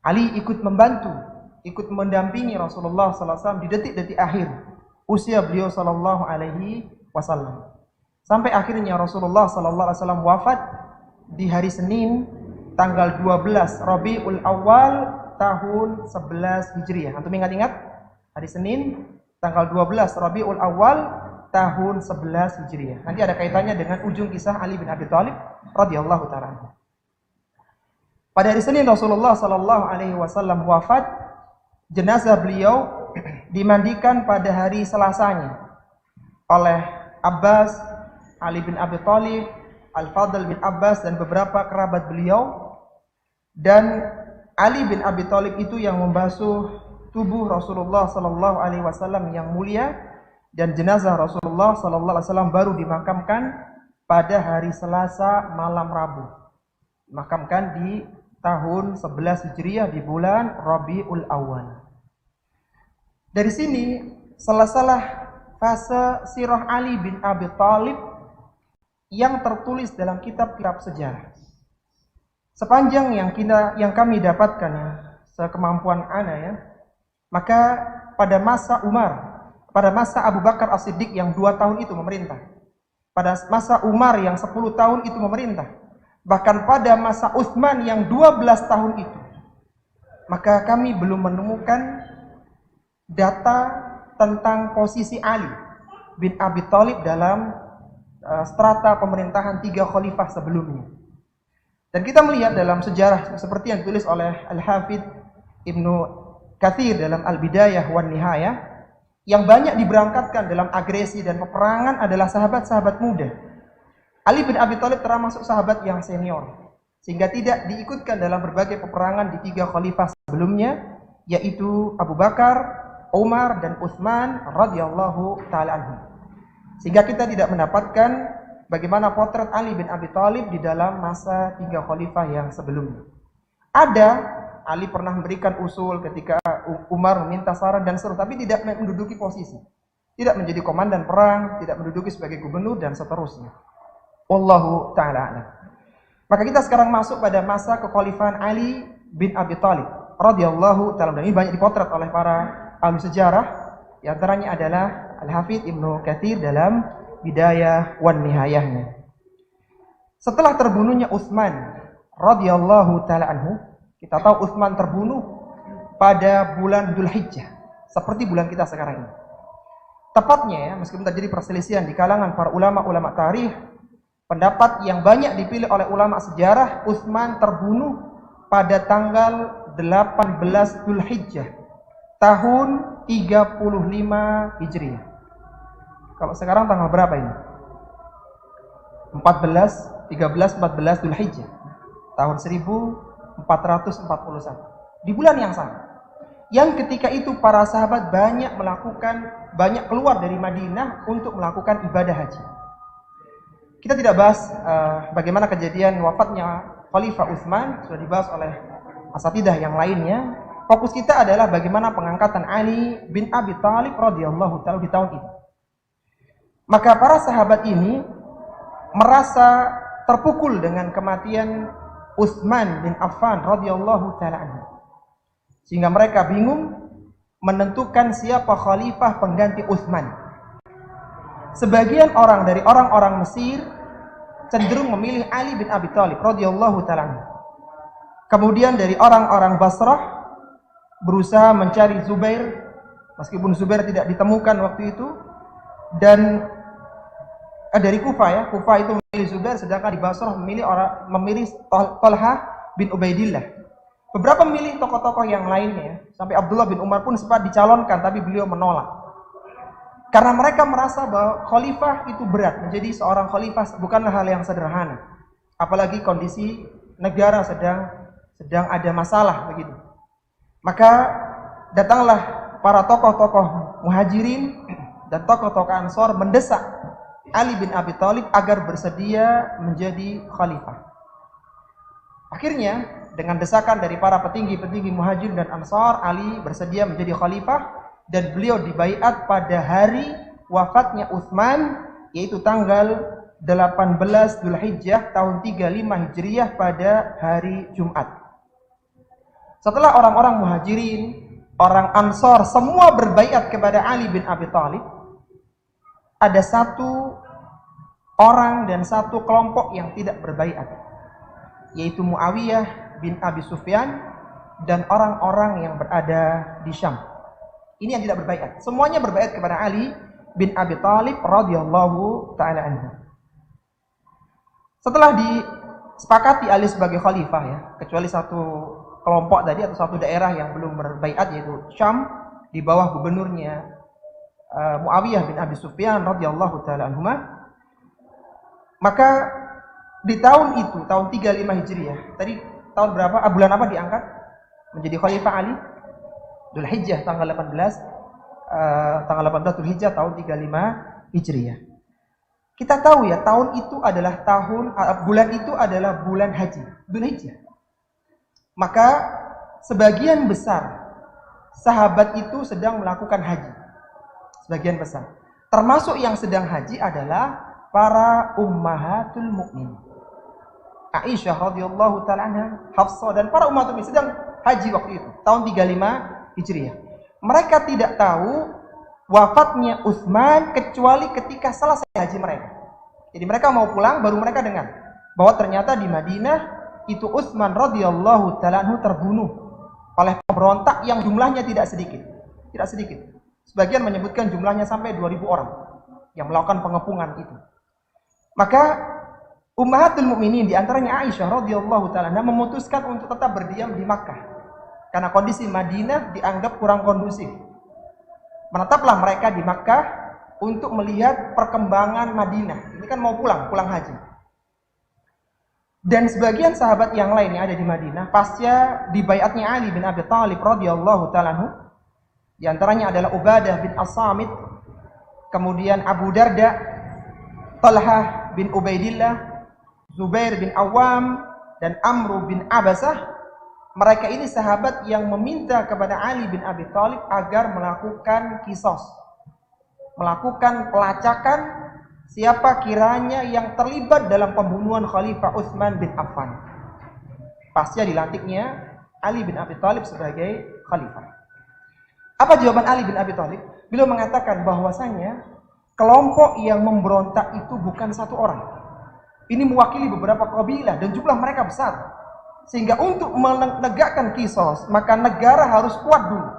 Speaker 1: Ali ikut membantu, ikut mendampingi Rasulullah sallallahu alaihi wasallam di detik-detik akhir usia beliau sallallahu alaihi wasallam. Sampai akhirnya Rasulullah sallallahu alaihi wasallam wafat di hari Senin tanggal 12 Rabiul Awal tahun 11 Hijriah. Antum ingat-ingat? Hari Senin tanggal 12 Rabiul Awal tahun 11 Hijriah. Nanti ada kaitannya dengan ujung kisah Ali bin Abi Thalib radhiyallahu taala. Pada hari Senin Rasulullah sallallahu alaihi wasallam wafat. Jenazah beliau dimandikan pada hari Selasanya oleh Abbas, Ali bin Abi Thalib, Al-Fadl bin Abbas dan beberapa kerabat beliau. Dan Ali bin Abi Thalib itu yang membasuh tubuh Rasulullah sallallahu alaihi wasallam yang mulia, dan jenazah Rasulullah sallallahu alaihi wasallam baru dimakamkan pada hari Selasa malam Rabu. Dimakamkan di tahun 11 Hijriah di bulan Rabiul Awal. Dari sini selesailah fase sirah Ali bin Abi Thalib yang tertulis dalam kitab-kitab sejarah. Sepanjang yang kami dapatkan ya, sekemampuan ana ya, maka pada masa Umar, pada masa Abu Bakar As-Siddiq yang 2 tahun itu memerintah, pada masa Umar yang 10 tahun itu memerintah, bahkan pada masa Utsman yang 12 tahun itu, maka kami belum menemukan data tentang posisi Ali bin Abi Thalib dalam strata pemerintahan 3 khalifah sebelumnya. Dan kita melihat dalam sejarah seperti yang ditulis oleh Al-Hafidz Ibnu Katsir dalam Al-Bidayah wan Nihayah, yang banyak diberangkatkan dalam agresi dan peperangan adalah sahabat-sahabat muda. Ali bin Abi Thalib termasuk sahabat yang senior, sehingga tidak diikutkan dalam berbagai peperangan di 3 khalifah sebelumnya, yaitu Abu Bakar, Umar, dan Utsman radhiyallahu taala anhum. Sehingga kita tidak mendapatkan bagaimana potret Ali bin Abi Thalib di dalam masa 3 khalifah yang sebelumnya. Ada, Ali pernah memberikan usul ketika Umar meminta saran dan seru, tapi tidak menduduki posisi. Tidak menjadi komandan perang, tidak menduduki sebagai gubernur, dan seterusnya. Wallahu ta'ala a'lam. Maka kita sekarang masuk pada masa kekhalifahan Ali bin Abi Thalib radhiyallahu ta'ala. Ini banyak dipotret oleh para ahli sejarah. Di antaranya adalah Al-Hafidz Ibnu Katsir dalam Bidayah wan Nihayahnya. Setelah terbunuhnya Utsman radhiyallahu taala anhu, kita tahu Utsman terbunuh pada bulan Dzulhijjah, seperti bulan kita sekarang ini. Tepatnya ya, meskipun terjadi perselisihan di kalangan para ulama-ulama tarikh, pendapat yang banyak dipilih oleh ulama sejarah, Utsman terbunuh pada tanggal 18 Dzulhijjah tahun 35 Hijriah. Kalau sekarang tanggal berapa ini? 13-14 Dzulhijjah tahun 1441. Di bulan yang sama. Yang ketika itu para sahabat banyak keluar dari Madinah untuk melakukan ibadah haji. Kita tidak bahas bagaimana kejadian wafatnya Khalifah Utsman, sudah dibahas oleh asatidah yang lainnya. Fokus kita adalah bagaimana pengangkatan Ali bin Abi Thalib radhiyallahu taala di tahun itu. Maka para sahabat ini merasa terpukul dengan kematian Utsman bin Affan radhiyallahu taala anhu. Sehingga mereka bingung menentukan siapa khalifah pengganti Utsman. Sebagian orang dari orang-orang Mesir cenderung memilih Ali bin Abi Thalib radhiyallahu taala anhu. Kemudian dari orang-orang Basrah berusaha mencari Zubair, meskipun Zubair tidak ditemukan waktu itu. Dan dari Kufah ya, Kufah itu memilih Zubair, sedangkan di Basrah memilih Talha bin Ubaidillah. Beberapa memilih tokoh-tokoh yang lainnya, sampai Abdullah bin Umar pun sempat dicalonkan, tapi beliau menolak. Karena mereka merasa bahwa khalifah itu berat, menjadi seorang khalifah bukanlah hal yang sederhana. Apalagi kondisi negara sedang ada masalah begitu. Maka datanglah para tokoh-tokoh Muhajirin dan tokoh-tokoh Ansor mendesak Ali bin Abi Thalib agar bersedia menjadi khalifah. Akhirnya dengan desakan dari para petinggi-petinggi Muhajirin dan Ansar, Ali bersedia menjadi khalifah dan beliau dibaiat pada hari wafatnya Utsman, yaitu tanggal 18 Dzulhijjah tahun 35 Hijriah pada hari Jumat. Setelah orang-orang Muhajirin, orang Ansar semua berbaiat kepada Ali bin Abi Thalib, ada satu orang dan satu kelompok yang tidak berbaiat, yaitu Muawiyah bin Abi Sufyan dan orang-orang yang berada di Syam. Ini yang tidak berbaiat. Semuanya berbaiat kepada Ali bin Abi Thalib radhiyallahu taala anhu. Setelah disepakati Ali sebagai khalifah ya, kecuali satu kelompok tadi atau satu daerah yang belum berbaiat, yaitu Syam di bawah gubernurnya Muawiyah bin Abi Sufyan radhiyallahu taala anhuma. Maka di tahun itu, tahun 35 Hijriah, tadi tahun berapa? Bulan apa diangkat menjadi khalifah Ali? Dzulhijjah tanggal 18 Dzulhijjah tahun 35 Hijriah. Kita tahu ya, bulan itu adalah bulan haji, Dzulhijjah. Maka sebagian besar sahabat itu sedang melakukan haji. Sebagian besar. Termasuk yang sedang haji adalah para ummahatul mukminin. Aisyah radhiyallahu taala anha, Hafsah dan para ummahatul mukminin sedang haji waktu itu, tahun 35 Hijriah. Mereka tidak tahu wafatnya Utsman kecuali ketika selesai haji mereka. Jadi mereka mau pulang baru mereka dengar bahwa ternyata di Madinah itu Utsman radhiyallahu taala anhu terbunuh oleh pemberontak yang jumlahnya tidak sedikit. Tidak sedikit. Sebagian menyebutkan jumlahnya sampai 2000 orang yang melakukan pengepungan itu. Maka ummahatul mukminin di antaranya Aisyah radhiyallahu taala anha memutuskan untuk tetap berdiam di Makkah. Karena kondisi Madinah dianggap kurang kondusif. Menetaplah mereka di Makkah untuk melihat perkembangan Madinah. Ini kan mau pulang haji. Dan sebagian sahabat yang lain yang ada di Madinah pasca dibaiatnya Ali bin Abi Thalib radhiyallahu taala anhu, di antaranya adalah Ubadah bin As-Samit, kemudian Abu Darda, Talhah bin Ubaidillah, Zubair bin Awam, dan Amr bin Abasah. Mereka ini sahabat yang meminta kepada Ali bin Abi Thalib agar melakukan qisas, melakukan pelacakan siapa kiranya yang terlibat dalam pembunuhan Khalifah Utsman bin Affan pasca dilantiknya Ali bin Abi Thalib sebagai khalifah. Apa jawaban Ali bin Abi Thalib? Beliau mengatakan bahwasanya kelompok yang memberontak itu bukan satu orang. Ini mewakili beberapa kabilah dan jumlah mereka besar. Sehingga untuk menegakkan qisas, maka negara harus kuat dulu.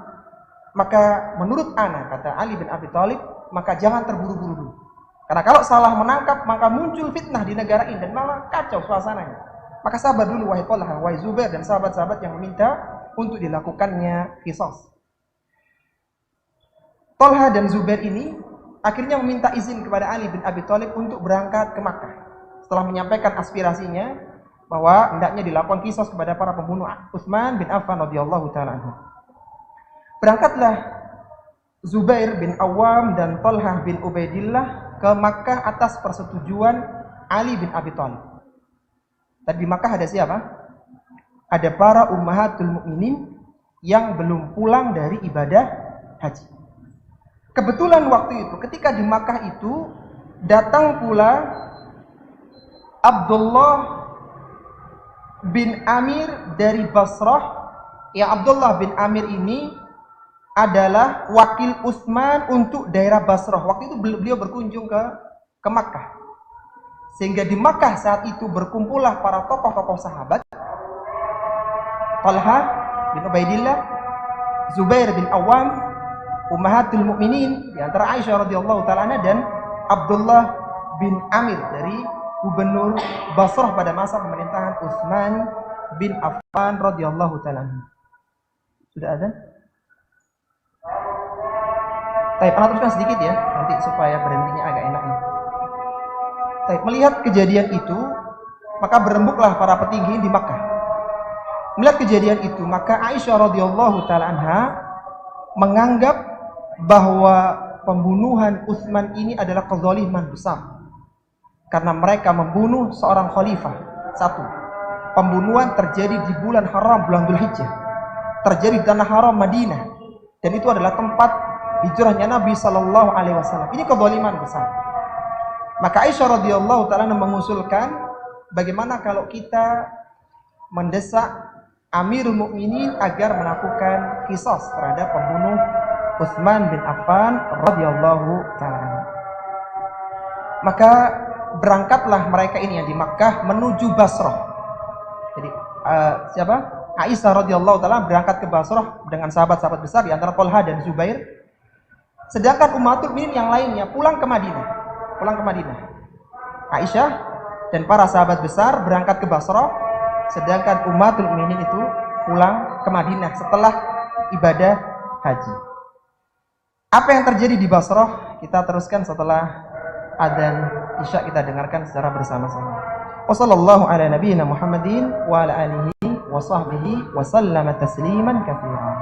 Speaker 1: Maka menurut ana, kata Ali bin Abi Thalib, maka jangan terburu-buru dulu. Karena kalau salah menangkap, maka muncul fitnah di negara ini dan malah kacau suasananya. Maka sabar dulu wahai Talha, wahai Zubair dan sahabat-sahabat yang meminta untuk dilakukannya qisas. Talha dan Zubair ini akhirnya meminta izin kepada Ali bin Abi Thalib untuk berangkat ke Makkah. Setelah menyampaikan aspirasinya bahwa hendaknya dilakukan qisas kepada para pembunuh Utsman bin Affan radhiyallahu taala anhu. Berangkatlah Zubair bin Awam dan Talhah bin Ubaidillah ke Makkah atas persetujuan Ali bin Abi Thalib. Dan di Makkah ada siapa? Ada para ummahatul mukminin yang belum pulang dari ibadah haji. Kebetulan waktu itu ketika di Makkah itu datang pula Abdullah bin Amir dari Basrah. Yang Abdullah bin Amir ini adalah wakil Utsman untuk daerah Basrah. Waktu itu beliau berkunjung ke Makkah. Sehingga di Makkah saat itu berkumpullah para tokoh-tokoh sahabat. Talha bin Ubaidillah, Zubair bin Awam, ummahatul mukminin di antara Aisyah radhiyallahu taala anha dan Abdullah bin Amir dari gubernur Basrah pada masa pemerintahan Utsman bin Affan radhiyallahu taala. Sudah azan? Baik, anak teruskan sedikit ya, nanti supaya berhentinya agak enak nih. Baik, melihat kejadian itu, maka berembuklah para petinggi di Makkah. Melihat kejadian itu, maka Aisyah radhiyallahu taala anha menganggap bahwa pembunuhan Utsman ini adalah kezaliman besar. Karena mereka membunuh seorang khalifah. Satu, pembunuhan terjadi di bulan haram, bulan Dzulhijjah. Terjadi di tanah haram Madinah. Dan itu adalah tempat hijrahnya Nabi Sallallahu Alaihi Wasallam. Ini kezaliman besar. Maka Aisyah radhiyallahu taala mengusulkan, bagaimana kalau kita mendesak Amirul Mukminin agar melakukan qisas terhadap pembunuh Utsman bin Affan radhiyallahu taala. Maka berangkatlah mereka ini yang di Makkah menuju Basrah. Jadi siapa? Aisyah radhiyallahu taala berangkat ke Basrah dengan sahabat-sahabat besar di antara Talha dan Zubair. Sedangkan ummatul mukminin yang lainnya pulang ke Madinah. Aisyah dan para sahabat besar berangkat ke Basrah, sedangkan ummatul mukminin itu pulang ke Madinah setelah ibadah haji. Apa yang terjadi di Basrah kita teruskan setelah adzan Isya, kita dengarkan secara bersama-sama. Wassallallahu ala nabiyyina Muhammadin wa ala alihi wa sahbihi wa sallama tasliman katsiran.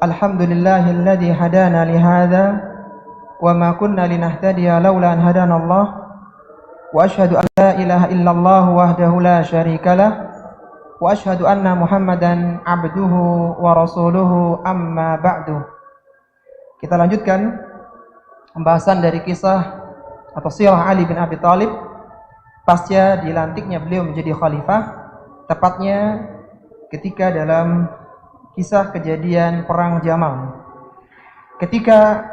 Speaker 1: Alhamdulillahilladzi hadana lihadza wa ma kunna linahtadiya laula an hadanallah wa asyhadu an la ilaha illallah wahdahu la syarikalah wa asyhadu anna Muhammadan abduhu wa rasuluhu amma ba'du. Kita lanjutkan pembahasan dari kisah atau sirah Ali bin Abi Thalib pasca dilantiknya beliau menjadi khalifah, tepatnya ketika dalam kisah kejadian perang Jamal. Ketika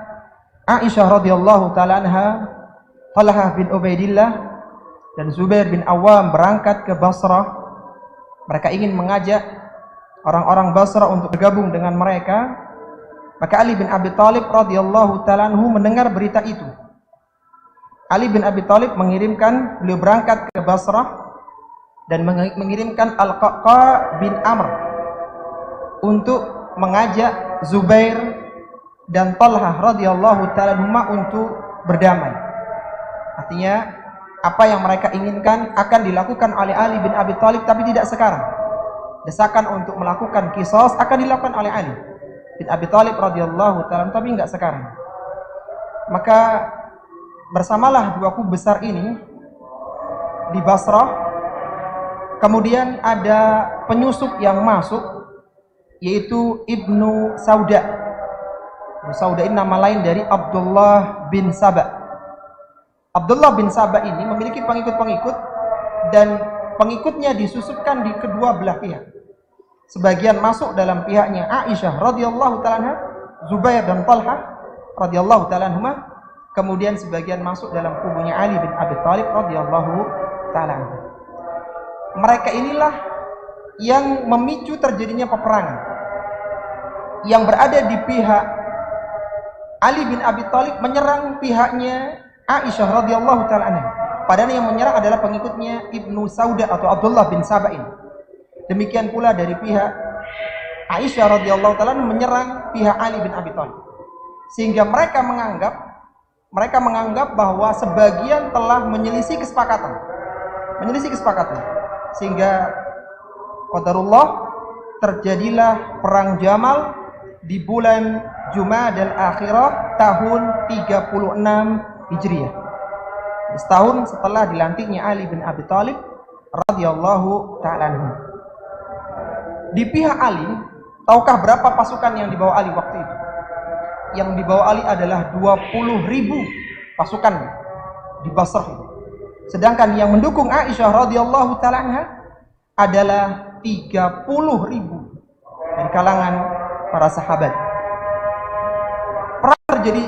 Speaker 1: Aisyah radhiyallahu taala anha, Talhah bin Ubaidillah dan Zubair bin Awam berangkat ke Basrah. Mereka ingin mengajak orang-orang Basrah untuk bergabung dengan mereka. Maka Ali bin Abi Thalib radhiyallahu taala anhu mendengar berita itu. Ali bin Abi Thalib mengirimkan, beliau berangkat ke Basrah dan mengirimkan Al-Qaqa bin Amr untuk mengajak Zubair dan Talhah radhiyallahu ta'ala anhuma untuk berdamai. Artinya apa yang mereka inginkan akan dilakukan oleh Ali bin Abi Thalib, tapi tidak sekarang. Desakan untuk melakukan qisas akan dilakukan oleh Ali bin Abi Thalib radhiyallahu ta'ala, tapi enggak sekarang. Maka bersamalah dua kubu besar ini di Basrah. Kemudian ada penyusup yang masuk, yaitu Ibnu Sauda. Ibnu Sauda ini nama lain dari Abdullah bin Saba. Abdullah bin Saba ini memiliki pengikut-pengikut dan pengikutnya disusupkan di kedua belah pihak. Sebagian masuk dalam pihaknya Aisyah radhiyallahu ta'ala anha, Zubair dan Talhah radhiyallahu ta'ala anhuma. Kemudian sebagian masuk dalam kubunya Ali bin Abi Thalib radhiyallahu ta'ala anhu. Mereka inilah yang memicu terjadinya peperangan. Yang berada di pihak Ali bin Abi Thalib menyerang pihaknya Aisyah radhiyallahu taala anha. Padahal yang menyerang adalah pengikutnya Ibnu Sauda atau Abdullah bin Saba'in. Demikian pula dari pihak Aisyah radhiyallahu taala menyerang pihak Ali bin Abi Thalib. Sehingga mereka menganggap bahwa sebagian telah menyelisih kesepakatan. Sehingga qadarullah terjadilah perang Jamal di bulan Jumadal Akhirah tahun 36 Hijriah. Setahun setelah dilantiknya Ali bin Abi Thalib radhiyallahu taala anhu. Di pihak Ali, tahukah berapa pasukan yang dibawa Ali waktu itu? Yang dibawa Ali adalah 20.000 pasukan di Basrah. Sedangkan yang mendukung Aisyah radhiyallahu taala anha adalah 30.000 dari kalangan para sahabat. Perang terjadi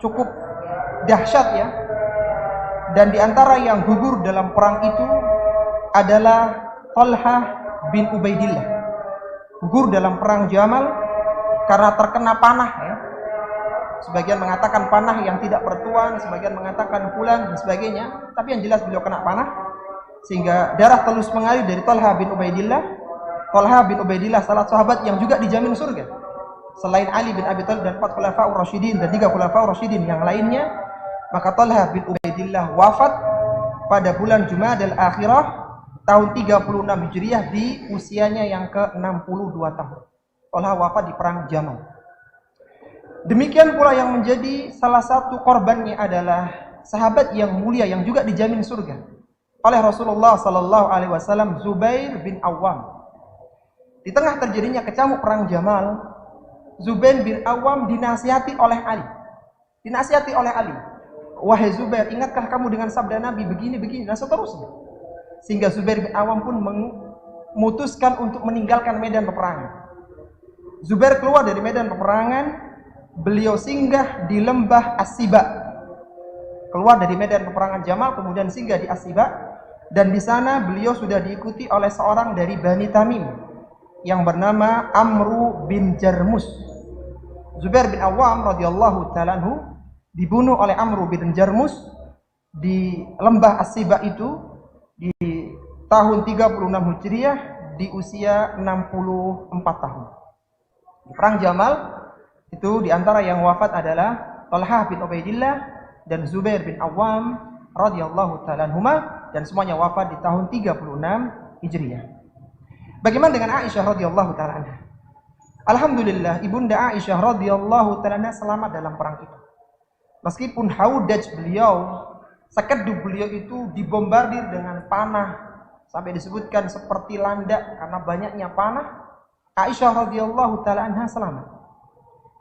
Speaker 1: cukup dahsyat ya. Dan di antara yang gugur dalam perang itu adalah Talhah bin Ubaidillah. Gugur dalam perang Jamal karena terkena panah ya. Sebagian mengatakan panah yang tidak bertuan, sebagian mengatakan pukulan dan sebagainya. Tapi yang jelas beliau kena panah sehingga darah telus mengalir dari Talhah bin Ubaidillah. Talhah bin Ubaidillah salah sahabat yang juga dijamin surga. Selain Ali bin Abi Thalib dan 4 khulafaur rasyidin dan 3 khulafaur rasyidin yang lainnya, maka Talhah bin Ubaidillah wafat pada bulan Jumadal Akhirah tahun 36 Hijriah di usianya yang ke-62 tahun. Talhah wafat di perang Jamal. Demikian pula yang menjadi salah satu korbannya adalah sahabat yang mulia yang juga dijamin surga oleh Rasulullah sallallahu alaihi wasallam, Zubair bin Awam. Di tengah terjadinya kecamuk perang Jamal, Zubair bin Awam dinasihati oleh Ali. Wahai Zubair, ingatkah kamu dengan sabda Nabi begini dan seterusnya. Sehingga Zubair bin Awam pun memutuskan untuk meninggalkan medan peperangan. Zubair keluar dari medan peperangan, beliau singgah di lembah As-Siba. Keluar dari medan peperangan Jamal, kemudian singgah di As-Siba, dan di sana beliau sudah diikuti oleh seorang dari Bani Tamim yang bernama Amru bin Jarmus. Zubair bin Awam radhiyallahu ta'ala anhu dibunuh oleh Amru bin Jarmus di lembah As-Siba itu di tahun 36 Hijriah di usia 64 tahun. Di perang Jamal itu di antara yang wafat adalah Talhah bin Ubaidillah dan Zubair bin Awam radhiyallahu ta'ala anhuma, dan semuanya wafat di tahun 36 Hijriah. Bagaimana dengan Aisyah radhiyallahu ta'ala anha? Alhamdulillah, ibunda Aisyah radhiyallahu ta'ala anha selamat dalam perang itu. Meskipun haudaj beliau, sekeduk beliau itu dibombardir dengan panah sampai disebutkan seperti landak karena banyaknya panah, Aisyah radhiyallahu ta'ala anha selamat.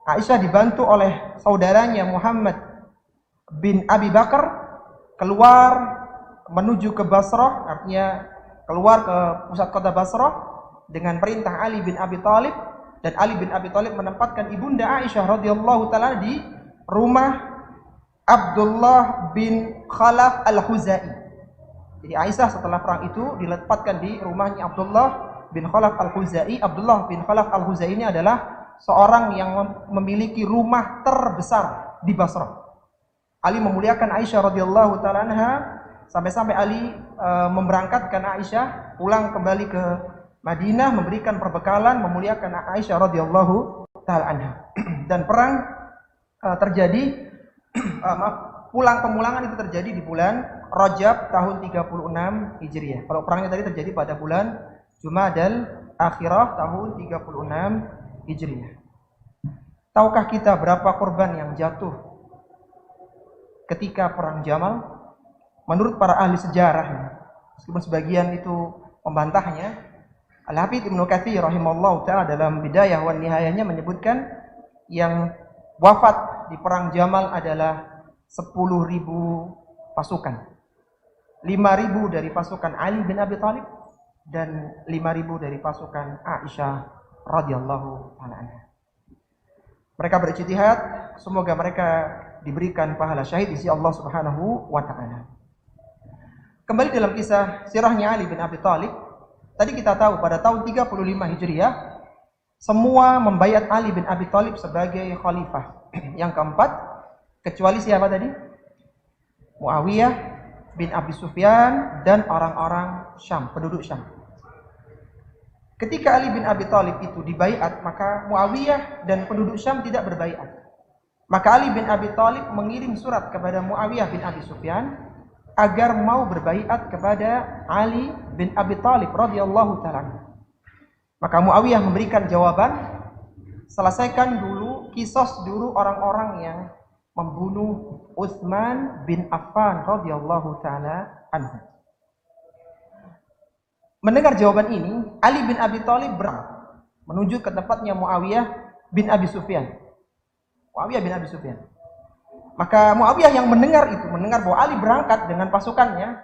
Speaker 1: Aisyah dibantu oleh saudaranya Muhammad bin Abi Bakar keluar menuju ke Basrah, artinya keluar ke pusat kota Basrah dengan perintah Ali bin Abi Thalib, dan Ali bin Abi Thalib menempatkan ibunda Aisyah radhiyallahu taala di rumah Abdullah bin Khalaf al-Khuzai. Jadi Aisyah setelah perang itu dilepaskan di rumahnya Abdullah bin Khalaf al-Khuzai. Abdullah bin Khalaf al-Khuzai ini adalah seorang yang memiliki rumah terbesar di Basrah. Ali memuliakan Aisyah radhiyallahu taala anha sampai-sampai Ali memberangkatkan Aisyah pulang kembali ke Madinah, memberikan perbekalan, memuliakan Aisyah radhiyallahu taala anha. Dan perang terjadi pemulangan itu terjadi di bulan Rajab tahun 36 Hijriah. Kalau perangnya tadi terjadi pada bulan Jumadal Akhirah tahun 36 Hijriah. Tahukah kita berapa korban yang jatuh ketika perang Jamal? Menurut para ahli sejarah, meskipun sebagian itu membantahnya, Al-Hafidz Ibnu Katsir rahimahullah ta'ala dalam Bidayah wan Nihayahnya menyebutkan yang wafat di perang Jamal adalah 10.000 pasukan. 5.000 dari pasukan Ali bin Abi Thalib dan 5.000 dari pasukan Aisyah radhiyallahu anha. Mereka berijtihad, semoga mereka diberikan pahala syahid di sisi Allah Subhanahu wa taala. Kembali dalam kisah sirahnya Ali bin Abi Thalib, tadi kita tahu pada tahun 35 Hijriah semua membayat Ali bin Abi Thalib sebagai khalifah yang keempat, kecuali siapa tadi? Muawiyah bin Abi Sufyan dan orang-orang Syam, penduduk Syam. Ketika Ali bin Abi Thalib itu dibaiat, maka Muawiyah dan penduduk Syam tidak berbaiat. Maka Ali bin Abi Thalib mengirim surat kepada Muawiyah bin Abi Sufyan agar mau berbaiat kepada Ali bin Abi Thalib radhiyallahu ta'ala. Maka Muawiyah memberikan jawaban, selesaikan dulu, kisos dulu orang-orang yang membunuh Utsman bin Affan radhiyallahu ta'ala anhu. Mendengar jawaban ini, Ali bin Abi Thalib berangkat menuju ke tempatnya Muawiyah bin Abi Sufyan. Muawiyah bin Abi Sufyan. Maka Muawiyah yang mendengar itu, mendengar bahwa Ali berangkat dengan pasukannya,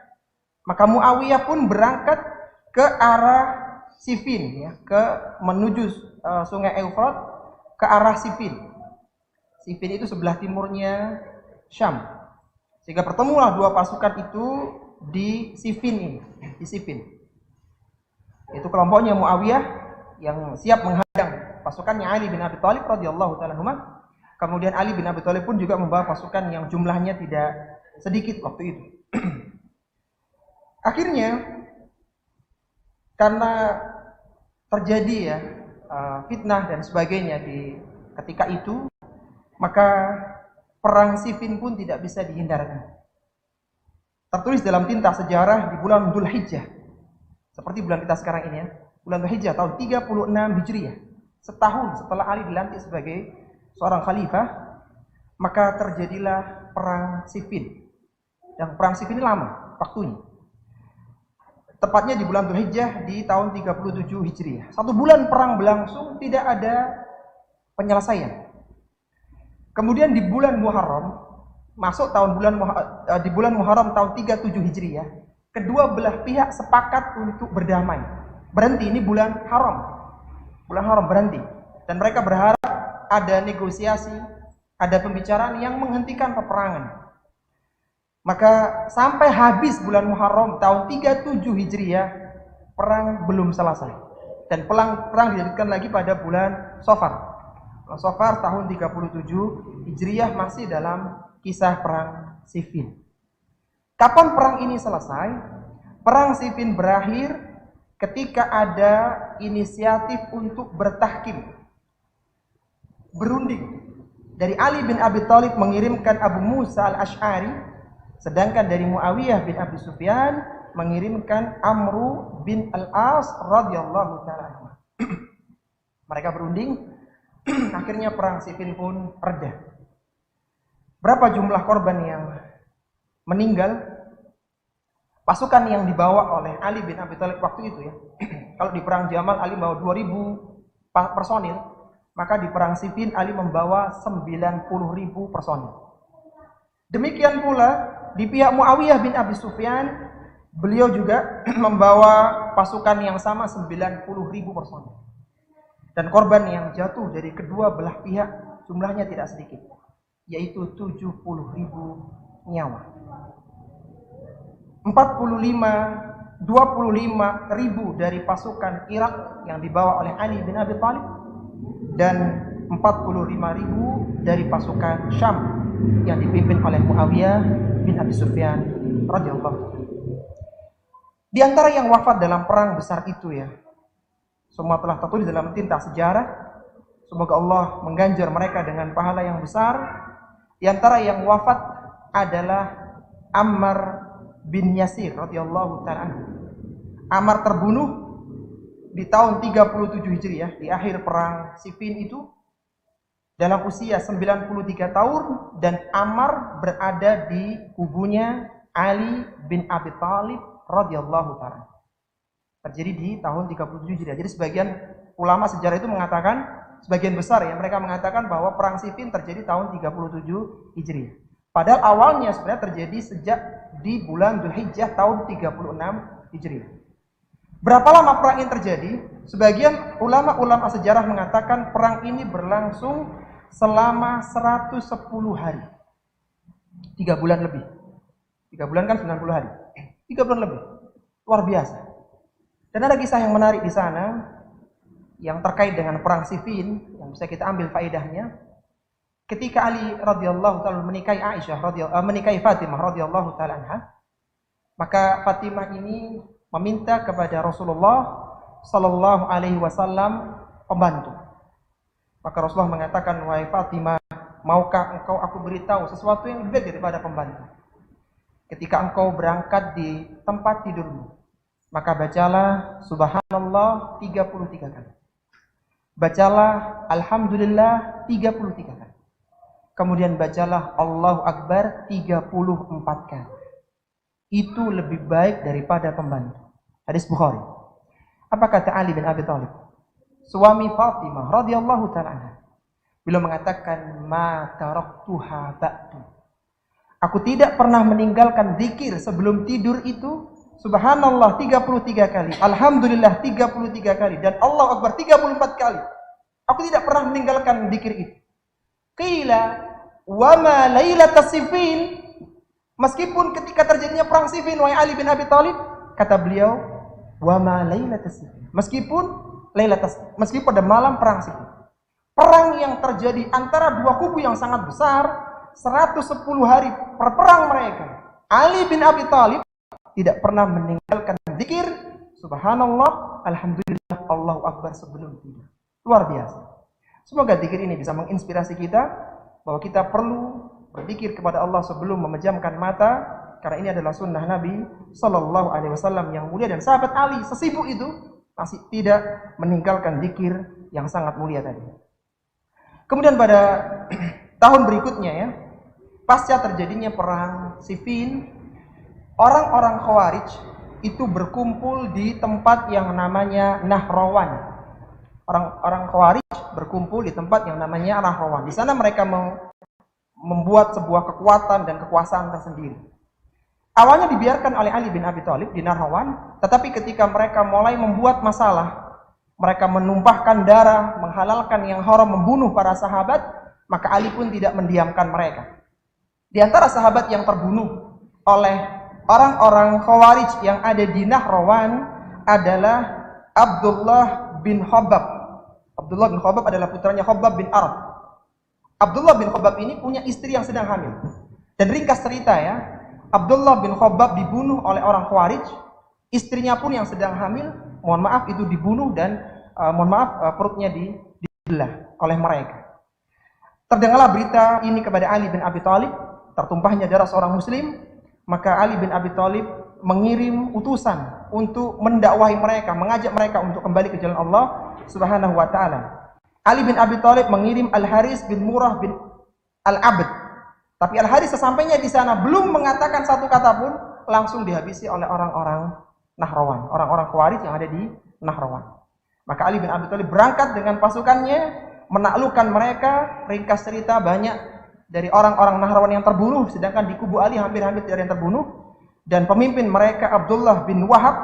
Speaker 1: maka Muawiyah pun berangkat ke arah Siffin, ya, menuju sungai Eufrat ke arah Siffin. Siffin itu sebelah timurnya Syam. Sehingga pertemulah dua pasukan itu di Siffin ini, di Siffin. Itu kelompoknya Muawiyah yang siap menghadang pasukannya Ali bin Abi Thalib radhiyallahu ta'ala anhu. Kemudian Ali bin Abi Thalib pun juga membawa pasukan yang jumlahnya tidak sedikit waktu itu. Akhirnya karena terjadi ya fitnah dan sebagainya di ketika itu, maka perang Siffin pun tidak bisa dihindarkan. Tertulis dalam tinta sejarah di bulan Dzulhijjah, seperti bulan kita sekarang ini ya, bulan Dzulhijjah tahun 36 Hijriah, setahun setelah Ali dilantik sebagai seorang khalifah, maka terjadilah perang Siffin. Dan perang Siffin ini lama waktunya. Tepatnya di bulan Dzulhijjah di tahun 37 Hijriah. 1 bulan perang berlangsung, tidak ada penyelesaian. Kemudian di bulan Muharram, masuk di bulan Muharram tahun 37 Hijriah, kedua belah pihak sepakat untuk berdamai. Berhenti, ini bulan haram. Bulan haram berhenti. Dan mereka berharap ada negosiasi, ada pembicaraan yang menghentikan peperangan. Maka sampai habis bulan Muharram tahun 37 Hijriah, perang belum selesai. Dan perang dilanjutkan lagi pada bulan Safar. Safar tahun 37 Hijriah masih dalam kisah perang Siffin. Kapan perang ini selesai? Perang Siffin berakhir ketika ada inisiatif untuk bertahkim, berunding. Dari Ali bin Abi Thalib mengirimkan Abu Musa al-Ash'ari, sedangkan dari Muawiyah bin Abi Sufyan mengirimkan Amru bin al-As radhiyallahu ta'ala. Mereka berunding. Akhirnya perang Siffin pun reda. Berapa jumlah korban yang meninggal? Pasukan yang dibawa oleh Ali bin Abi Thalib waktu itu ya. Kalau di perang Jamal Ali membawa 2000 personil, maka di perang Siffin Ali membawa 90.000 personil. Demikian pula di pihak Muawiyah bin Abi Sufyan, beliau juga membawa pasukan yang sama 90.000 personil. Dan korban yang jatuh dari kedua belah pihak jumlahnya tidak sedikit, yaitu 70.000 nyawa. 25.000 dari pasukan Irak yang dibawa oleh Ali bin Abi Thalib, dan 45.000 dari pasukan Syam yang dipimpin oleh Muawiyah bin Abi Sufyan radhiyallahu. Di antara yang wafat dalam perang besar itu ya, semua telah tertulis dalam tinta sejarah. Semoga Allah mengganjar mereka dengan pahala yang besar. Di antara yang wafat adalah Ammar bin Yasir radhiyallahu ta'ala anhu. Ammar terbunuh di tahun 37 Hijriah, di akhir perang Siffin itu, dalam usia 93 tahun, dan Ammar berada di kubunya Ali bin Abi Thalib radhiyallahu ta'ala. Terjadi di tahun 37 Hijriah. Jadi sebagian ulama sejarah itu mengatakan, sebagian besar ya, mereka mengatakan bahwa perang Siffin terjadi tahun 37 Hijriah. Padahal awalnya sebenarnya terjadi sejak di bulan Dzulhijjah tahun 36 Hijriah. Berapa lama perang ini terjadi? Sebagian ulama sejarah mengatakan perang ini berlangsung selama 110 hari. 3 bulan lebih. 3 bulan kan 90 hari. 3 bulan lebih. Luar biasa. Dan ada kisah yang menarik di sana yang terkait dengan perang Siffin yang bisa kita ambil faedahnya. ketika Ali radhiyallahu taala menikahi Fatimah radhiyallahu taala anha, maka Fatimah ini meminta kepada Rasulullah sallallahu alaihi wasallam pembantu. Maka Rasulullah mengatakan, "Wahai Fatimah, maukah engkau aku beritahu sesuatu yang lebih daripada pembantu? Ketika engkau berangkat di tempat tidurmu, maka bacalah subhanallah 33 kali. Bacalah alhamdulillah 33 kali. Kemudian bacalah Allahu Akbar 34 kali. Itu lebih baik daripada pembantu." Hadis Bukhari. Apa kata Ali bin Abi Thalib, suami Fatimah radhiyallahu taala anha? Beliau mengatakan, "Ma taraktuha ba'du." Aku tidak pernah meninggalkan zikir sebelum tidur itu subhanallah 33 kali, alhamdulillah 33 kali, dan Allahu Akbar 34 kali. Aku tidak pernah meninggalkan zikir itu. Qila wa ma lailatas Siffin, meskipun ketika terjadinya perang Siffin, wahai Ali bin Abi Thalib, kata beliau, wa ma lailatas Siffin, meskipun pada malam perang Siffin, perang yang terjadi antara dua kubu yang sangat besar, 110 hari perperang mereka, Ali bin Abi Thalib tidak pernah meninggalkan zikir subhanallah, alhamdulillah, Allahu Akbar sebelum tidur. Luar biasa. Semoga zikir ini bisa menginspirasi kita bahwa kita perlu berzikir kepada Allah sebelum memejamkan mata, karena ini adalah sunnah Nabi Sallallahu Alaihi Wasallam yang mulia, dan sahabat Ali sesibuk itu masih tidak meninggalkan zikir yang sangat mulia tadi. Kemudian pada tahun berikutnya ya, pasca terjadinya perang Siffin, orang-orang Khawarij itu berkumpul di tempat yang namanya Nahrawan. Orang-orang Khawarij berkumpul di tempat yang namanya Nahrawan. Di sana mereka membuat sebuah kekuatan dan kekuasaan tersendiri. Awalnya dibiarkan oleh Ali bin Abi Thalib di Nahrawan, tetapi ketika mereka mulai membuat masalah, mereka menumpahkan darah, menghalalkan yang haram, membunuh para sahabat, maka Ali pun tidak mendiamkan mereka. Di antara sahabat yang terbunuh oleh orang-orang Khawarij yang ada di Nahrawan adalah Abdullah bin Khabbab. Abdullah bin Khabbab adalah putranya Khabbab bin Arad. Abdullah bin Khabbab ini punya istri yang sedang hamil. Dan ringkas cerita ya, Abdullah bin Khabbab dibunuh oleh orang Khawarij, istrinya pun yang sedang hamil, mohon maaf itu dibunuh, dan perutnya dibelah oleh mereka. Terdengarlah berita ini kepada Ali bin Abi Thalib, tertumpahnya darah seorang muslim, maka Ali bin Abi Thalib mengirim utusan untuk mendakwahi mereka, mengajak mereka untuk kembali ke jalan Allah Subhanahu wa taala. Ali bin Abi Thalib mengirim Al-Haris bin Murrah bin Al-Abd. Tapi Al-Haris sesampainya di sana belum mengatakan satu kata pun, langsung dihabisi oleh orang-orang Nahrawan, orang-orang Khawarij yang ada di Nahrawan. Maka Ali bin Abi Thalib berangkat dengan pasukannya, menaklukkan mereka. Ringkas cerita, banyak dari orang-orang Nahrawan yang terbunuh, sedangkan di kubu Ali hampir-hampir tidak ada yang terbunuh. Dan pemimpin mereka Abdullah bin Wahab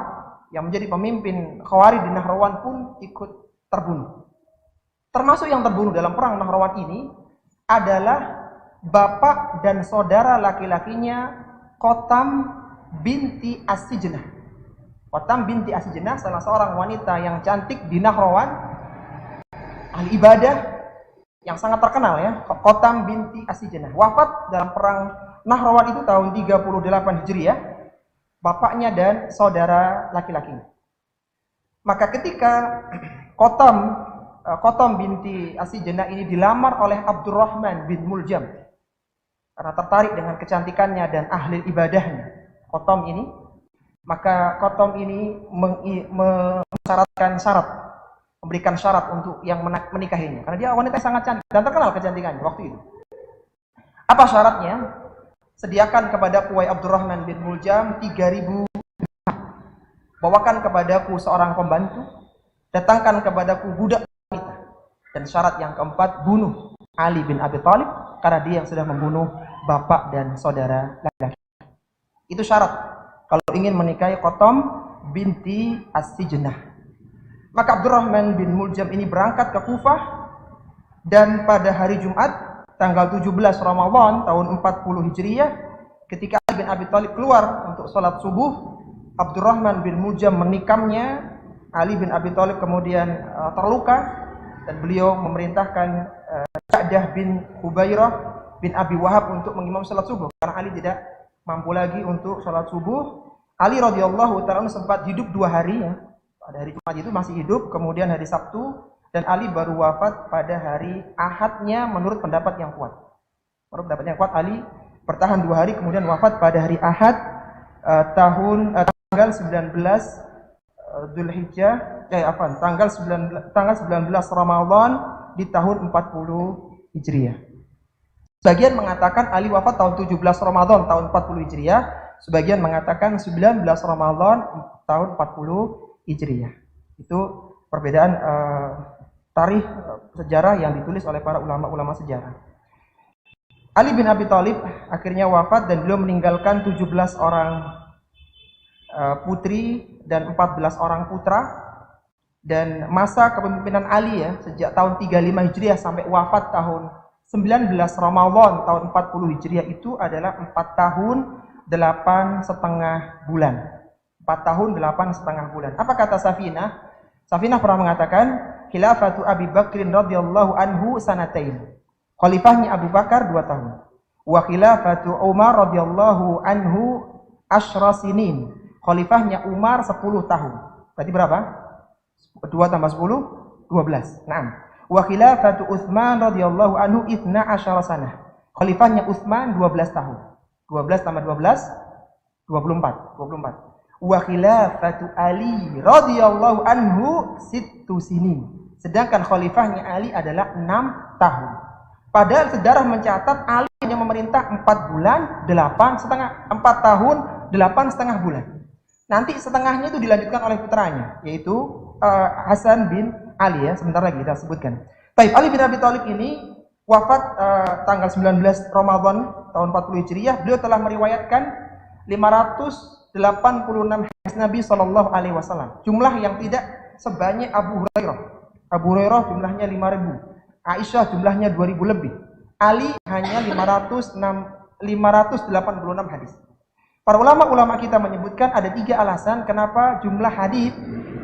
Speaker 1: yang menjadi pemimpin Khawarij di Nahrawan pun ikut terbunuh. Termasuk yang terbunuh dalam perang Nahrawan ini adalah bapak dan saudara laki-lakinya Qatam binti As-Sijnah. Qatam binti As-Sijnah salah seorang wanita yang cantik di Nahrawan, ahli ibadah yang sangat terkenal ya, Qatam binti As-Sijnah. Wafat dalam perang Nahrawan itu tahun 38 Hijriah, bapaknya dan saudara laki-lakinya. Maka ketika Qatam binti As-Sijnah ini dilamar oleh Abdurrahman bin Muljam karena tertarik dengan kecantikannya dan ahli ibadahnya Qatam ini, maka Qatam ini memberikan syarat untuk yang menikahinya, karena dia wanita sangat cantik dan terkenal kecantikannya waktu itu. Apa syaratnya? Sediakan kepadaku wahai Abdurrahman bin Muljam 3.000, bawakan kepadaku seorang pembantu, datangkan kepadaku budak wanita, dan syarat yang keempat, bunuh Ali bin Abi Thalib karena dia yang sudah membunuh bapak dan saudara laki-laki. Itu syarat kalau ingin menikahi Qatam binti As-Sijnah. Maka Abdurrahman bin Muljam ini berangkat ke Kufah, dan pada hari Jumat tanggal 17 Ramadan tahun 40 Hijriah, ketika Ali bin Abi Thalib keluar untuk sholat subuh, Abdurrahman bin Muljam menikamnya. Ali bin Abi Thalib kemudian terluka, dan beliau memerintahkan Sa'dah bin Hubairah bin Abi Wahab untuk mengimam salat subuh karena Ali tidak mampu lagi untuk salat subuh. Ali radhiyallahu ta'ala sempat hidup 2 hari ya. Pada hari Jumat itu masih hidup, kemudian hari Sabtu, dan Ali baru wafat pada hari Ahadnya menurut pendapat yang kuat. Menurut pendapat yang kuat, Ali bertahan 2 hari kemudian wafat pada hari Ahad tanggal 19 Dzulhijjah, tanggal 19 Ramadan di tahun 40 Hijriah. Sebagian mengatakan Ali wafat tahun 17 Ramadan tahun 40 Hijriah, sebagian mengatakan 19 Ramadan tahun 40 Hijriah. Itu perbedaan tarikh sejarah yang ditulis oleh para ulama-ulama sejarah. Ali bin Abi Thalib akhirnya wafat dan beliau meninggalkan 17 orang putri dan 14 orang putra. Dan masa kepemimpinan Ali ya, sejak tahun 35 Hijriah sampai wafat tahun 19 Ramadan tahun 40 Hijriah itu adalah 4 tahun 8,5 bulan. 4 tahun 8,5 bulan. Apa kata Safinah? Safinah pernah mengatakan, khilafatu Abi Bakrin radhiyallahu anhu sanatain. Khalifahnya Abu Bakar 2 tahun. Wa khilafatu Umar radhiyallahu anhu asyra sinin. Khalifahnya Umar 10 tahun. Berarti berapa? 2 tambah 10, 12. Naam. Wa khilafatu Utsman radhiyallahu anhu 12 sanah. Khalifahnya Utsman 12 tahun. 12 tambah 12, 24. Wa khilafatu Ali radhiyallahu anhu 6 sinin. Sedangkan khalifahnya Ali adalah 6 tahun. Padahal sejarah mencatat Ali hanya memerintah 4 bulan, 8,5, 4 tahun, 8,5 bulan. Nanti setengahnya itu dilanjutkan oleh putranya, yaitu Hasan bin Ali ya, sebentar lagi kita sebutkan. Baik, Ali bin Abi Thalib ini wafat tanggal 19 Ramadan tahun 40 Hijriah. Beliau telah meriwayatkan 586 hadis Nabi sallallahu alaihi wasallam. Jumlah yang tidak sebanyak Abu Hurairah. Abu Hurairah jumlahnya 5.000. Aisyah jumlahnya 2.000 lebih. Ali hanya 586 hadis. Para ulama-ulama kita menyebutkan ada 3 alasan kenapa jumlah hadis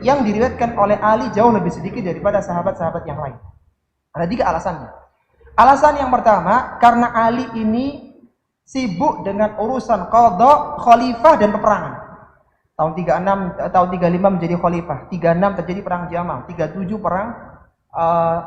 Speaker 1: yang diriwayatkan oleh Ali jauh lebih sedikit daripada sahabat-sahabat yang lain. Ada 3 alasannya. Alasan yang pertama, karena Ali ini sibuk dengan urusan qadha, khalifah dan peperangan. Tahun 36, tahun 35 menjadi khalifah, 36 terjadi perang Jamal, 37 perang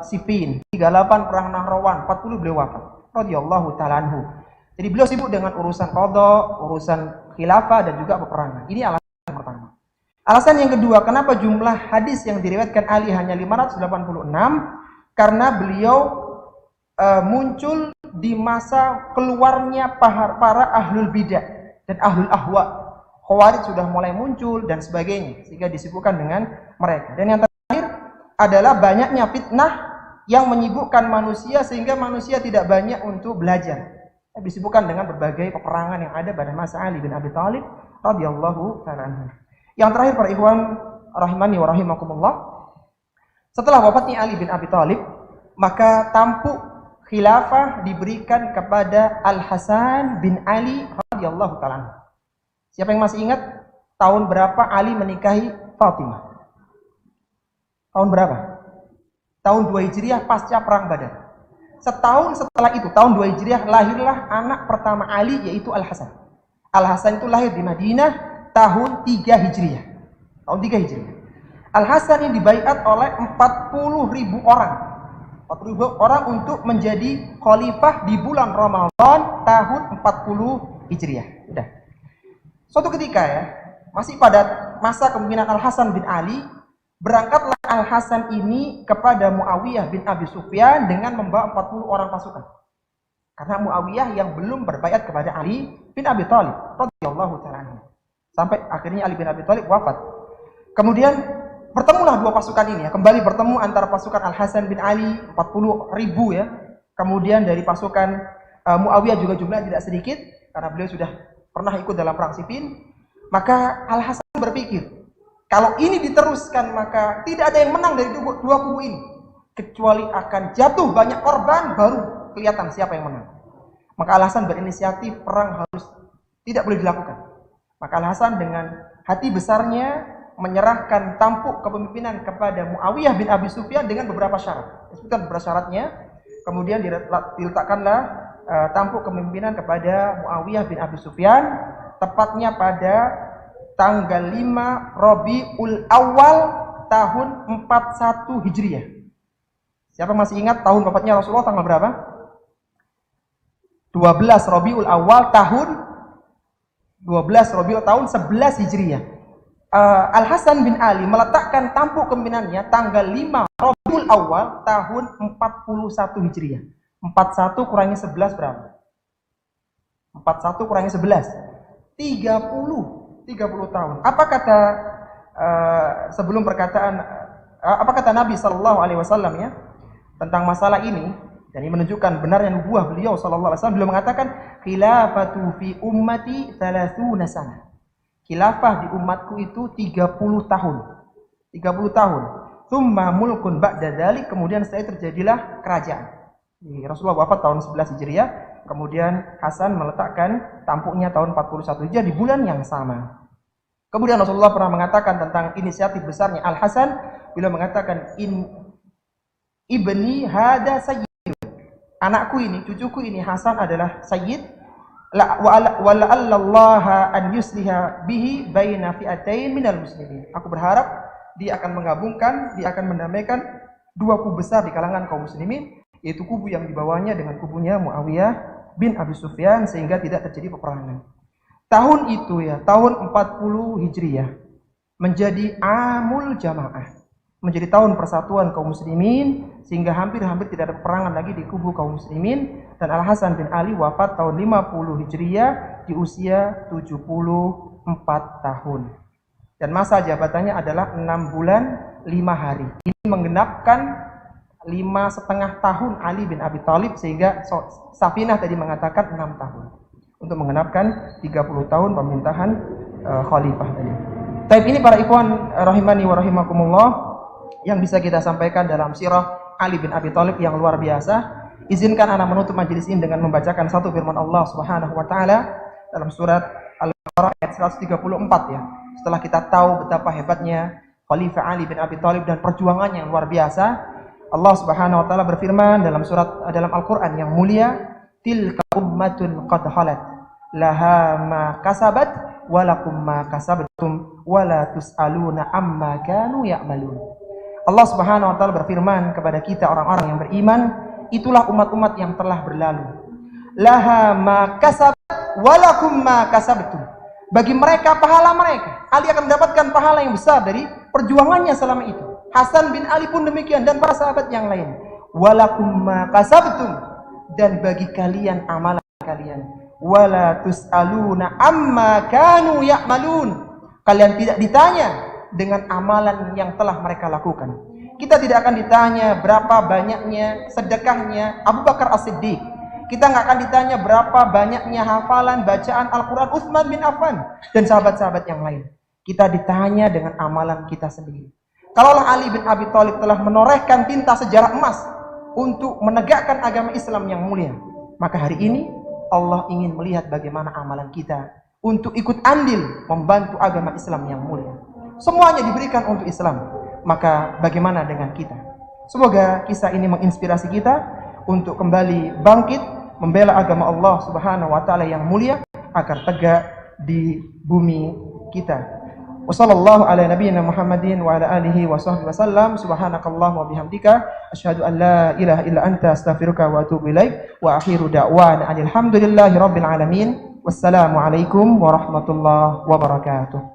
Speaker 1: Siffin, 38 perang Nahrawan, 40 beliau wafat radhiyallahu ta'ala anhu. Jadi beliau sibuk dengan urusan qadha, urusan khilafah dan juga peperangan. Ini alasan yang pertama. Alasan yang kedua, kenapa jumlah hadis yang diriwayatkan Ali hanya 586? Karena beliau muncul di masa keluarnya para ahlul bidah dan ahlul ahwa. Khawarij sudah mulai muncul dan sebagainya, sehingga disibukkan dengan mereka. Dan yang terakhir adalah banyaknya fitnah yang menyibukkan manusia sehingga manusia tidak banyak untuk belajar. Disibukkan dengan berbagai peperangan yang ada pada masa Ali bin Abi Thalib radhiyallahu ta'ala anhu. Yang terakhir para ikhwan rahimani wa rahimakumullah, setelah wafatnya Ali bin Abi Thalib, maka tampuk khilafah diberikan kepada Al-Hasan bin Ali radhiyallahu ta'ala anhu. Siapa yang masih ingat tahun berapa Ali menikahi Fatimah? Tahun berapa? Tahun 2 Hijriah pasca perang Badar. Setahun setelah itu, tahun 2 Hijriah, lahirlah anak pertama Ali, yaitu Al-Hasan. Al-Hasan itu lahir di Madinah tahun 3 Hijriah. Tahun 3 Hijriah. Al-Hasan ini dibaiat oleh 40.000 orang. 40.000 orang untuk menjadi khalifah di bulan Ramadan tahun 40 Hijriah. Sudah. Suatu ketika ya, masih pada masa kepemimpinan Al-Hasan bin Ali, berangkatlah Al-Hasan ini kepada Muawiyah bin Abi Sufyan dengan membawa 40 orang pasukan. Karena Muawiyah yang belum berbaiat kepada Ali bin Abi Thalib radhiyallahu ta'ala anhu. Sampai akhirnya Ali bin Abi Thalib wafat. Kemudian bertemulah 2 pasukan ini ya, kembali bertemu antara pasukan Al-Hasan bin Ali 40.000 ya. Kemudian dari pasukan Muawiyah juga jumlahnya tidak sedikit karena beliau sudah pernah ikut dalam perang Siffin. Maka Al-Hasan berpikir, kalau ini diteruskan maka tidak ada yang menang dari 2 kubu ini, kecuali akan jatuh banyak korban baru kelihatan siapa yang menang. Maka Al-Hasan berinisiatif perang harus tidak boleh dilakukan. Maka Al-Hasan dengan hati besarnya menyerahkan tampuk kepemimpinan kepada Muawiyah bin Abi Sufyan dengan beberapa syarat. Disebutkan beberapa syaratnya. Kemudian diletakkanlah tampuk kepemimpinan kepada Muawiyah bin Abi Sufyan tepatnya pada tanggal 5 Rabiul Awal tahun 41 Hijriah. Siapa masih ingat tahun wafatnya Rasulullah tanggal berapa? 12 Rabiul Awal tahun 11 Hijriah. Al-Hasan bin Ali meletakkan tampuk kepemimpinannya tanggal 5 Rabiul Awal tahun 41 Hijriah. 41 kurangi 11 berapa? 41 kurangi 11 30 tahun. Apa kata sebelum perkataan apa kata Nabi sallallahu alaihi wasallam ya tentang masalah ini, dan ini menunjukkan benarnya nubuah beliau sallallahu alaihi wasallam. Beliau mengatakan khilafatu fi ummati 30 sana. Khilafah di umatku itu 30 tahun. 30 tahun. Tsumma mulkun ba'da dzalik, kemudian setelah terjadilah kerajaan. Rasulullah wafat tahun 11 Hijriah, kemudian Hasan meletakkan tampuknya tahun 41 Hijriah di bulan yang sama. Kemudian Rasulullah pernah mengatakan tentang inisiatif besarnya Al-Hasan, beliau mengatakan ibni hada sayyid. Anakku ini, cucuku ini Hasan adalah sayyid. Wa la'allallaha an yusliha bihi baina fi'atain minal muslimin. Aku berharap dia akan menggabungkan, dia akan mendamaikan dua kubu besar di kalangan kaum muslimin, yaitu kubu yang dibawanya dengan kubunya Muawiyah bin Abi Sufyan, sehingga tidak terjadi peperangan. Tahun itu ya, tahun 40 Hijriah menjadi amul jamaah, menjadi tahun persatuan kaum muslimin, sehingga hampir-hampir tidak ada peperangan lagi di kubu kaum muslimin. Dan Al-Hasan bin Ali wafat tahun 50 Hijriah di usia 74 tahun. Dan masa jabatannya adalah 6 bulan 5 hari. Ini menggenapkan 5,5 tahun Ali bin Abi Thalib, sehingga Safinah tadi mengatakan 6 tahun. Untuk menggenapkan 30 tahun pemerintahan khalifah tadi. Tapi ini para ikhwan rahimani wa rahimakumullah yang bisa kita sampaikan dalam sirah Ali bin Abi Thalib yang luar biasa. Izinkan anak menutup majelis ini dengan membacakan satu firman Allah Subhanahu wa taala dalam surat Al-Baqarah ayat 134 ya. Setelah kita tahu betapa hebatnya Khalifah Ali bin Abi Thalib dan perjuangannya yang luar biasa, Allah Subhanahu wa taala berfirman dalam Al-Qur'an yang mulia, tilka ummatun qad khalat laha ma kasabat wa lakum ma kasabtum wa la tusaluna amma kanu ya'malun. Allah Subhanahu wa taala berfirman kepada kita orang-orang yang beriman, itulah umat-umat yang telah berlalu. Laha ma kasabat wa lakum ma kasabtum. Bagi mereka pahala mereka. Ali akan mendapatkan pahala yang besar dari perjuangannya selama itu. Hasan bin Ali pun demikian dan para sahabat yang lain. Wa lakum ma kasabtum, dan bagi kalian amalan kalian. Wa la tusaluna amma kanu ya'malun. Kalian tidak ditanya dengan amalan yang telah mereka lakukan. Kita tidak akan ditanya berapa banyaknya sedekahnya Abu Bakar As-Siddiq. Kita nggak akan ditanya berapa banyaknya hafalan bacaan Al-Quran Utsman bin Affan dan sahabat-sahabat yang lain. Kita ditanya dengan amalan kita sendiri. Kalaulah Ali bin Abi Thalib telah menorehkan tinta sejarah emas untuk menegakkan agama Islam yang mulia, maka hari ini Allah ingin melihat bagaimana amalan kita untuk ikut andil membantu agama Islam yang mulia. Semuanya diberikan untuk Islam. Maka bagaimana dengan kita? Semoga kisah ini menginspirasi kita untuk kembali bangkit membela agama Allah Subhanahu wa taala yang mulia agar tegak di bumi kita. Wassallallahu ala nabiyyina Muhammadin wa ala alihi wa sahbihi wasallam. Subhanakallahumma wa bihamdika asyhadu an la ilaha illa anta astaghfiruka wa atubu ilaik. Wa akhiru da'wana alhamdulillahi rabbil alamin. Wassalamu alaikum warahmatullahi wabarakatuh.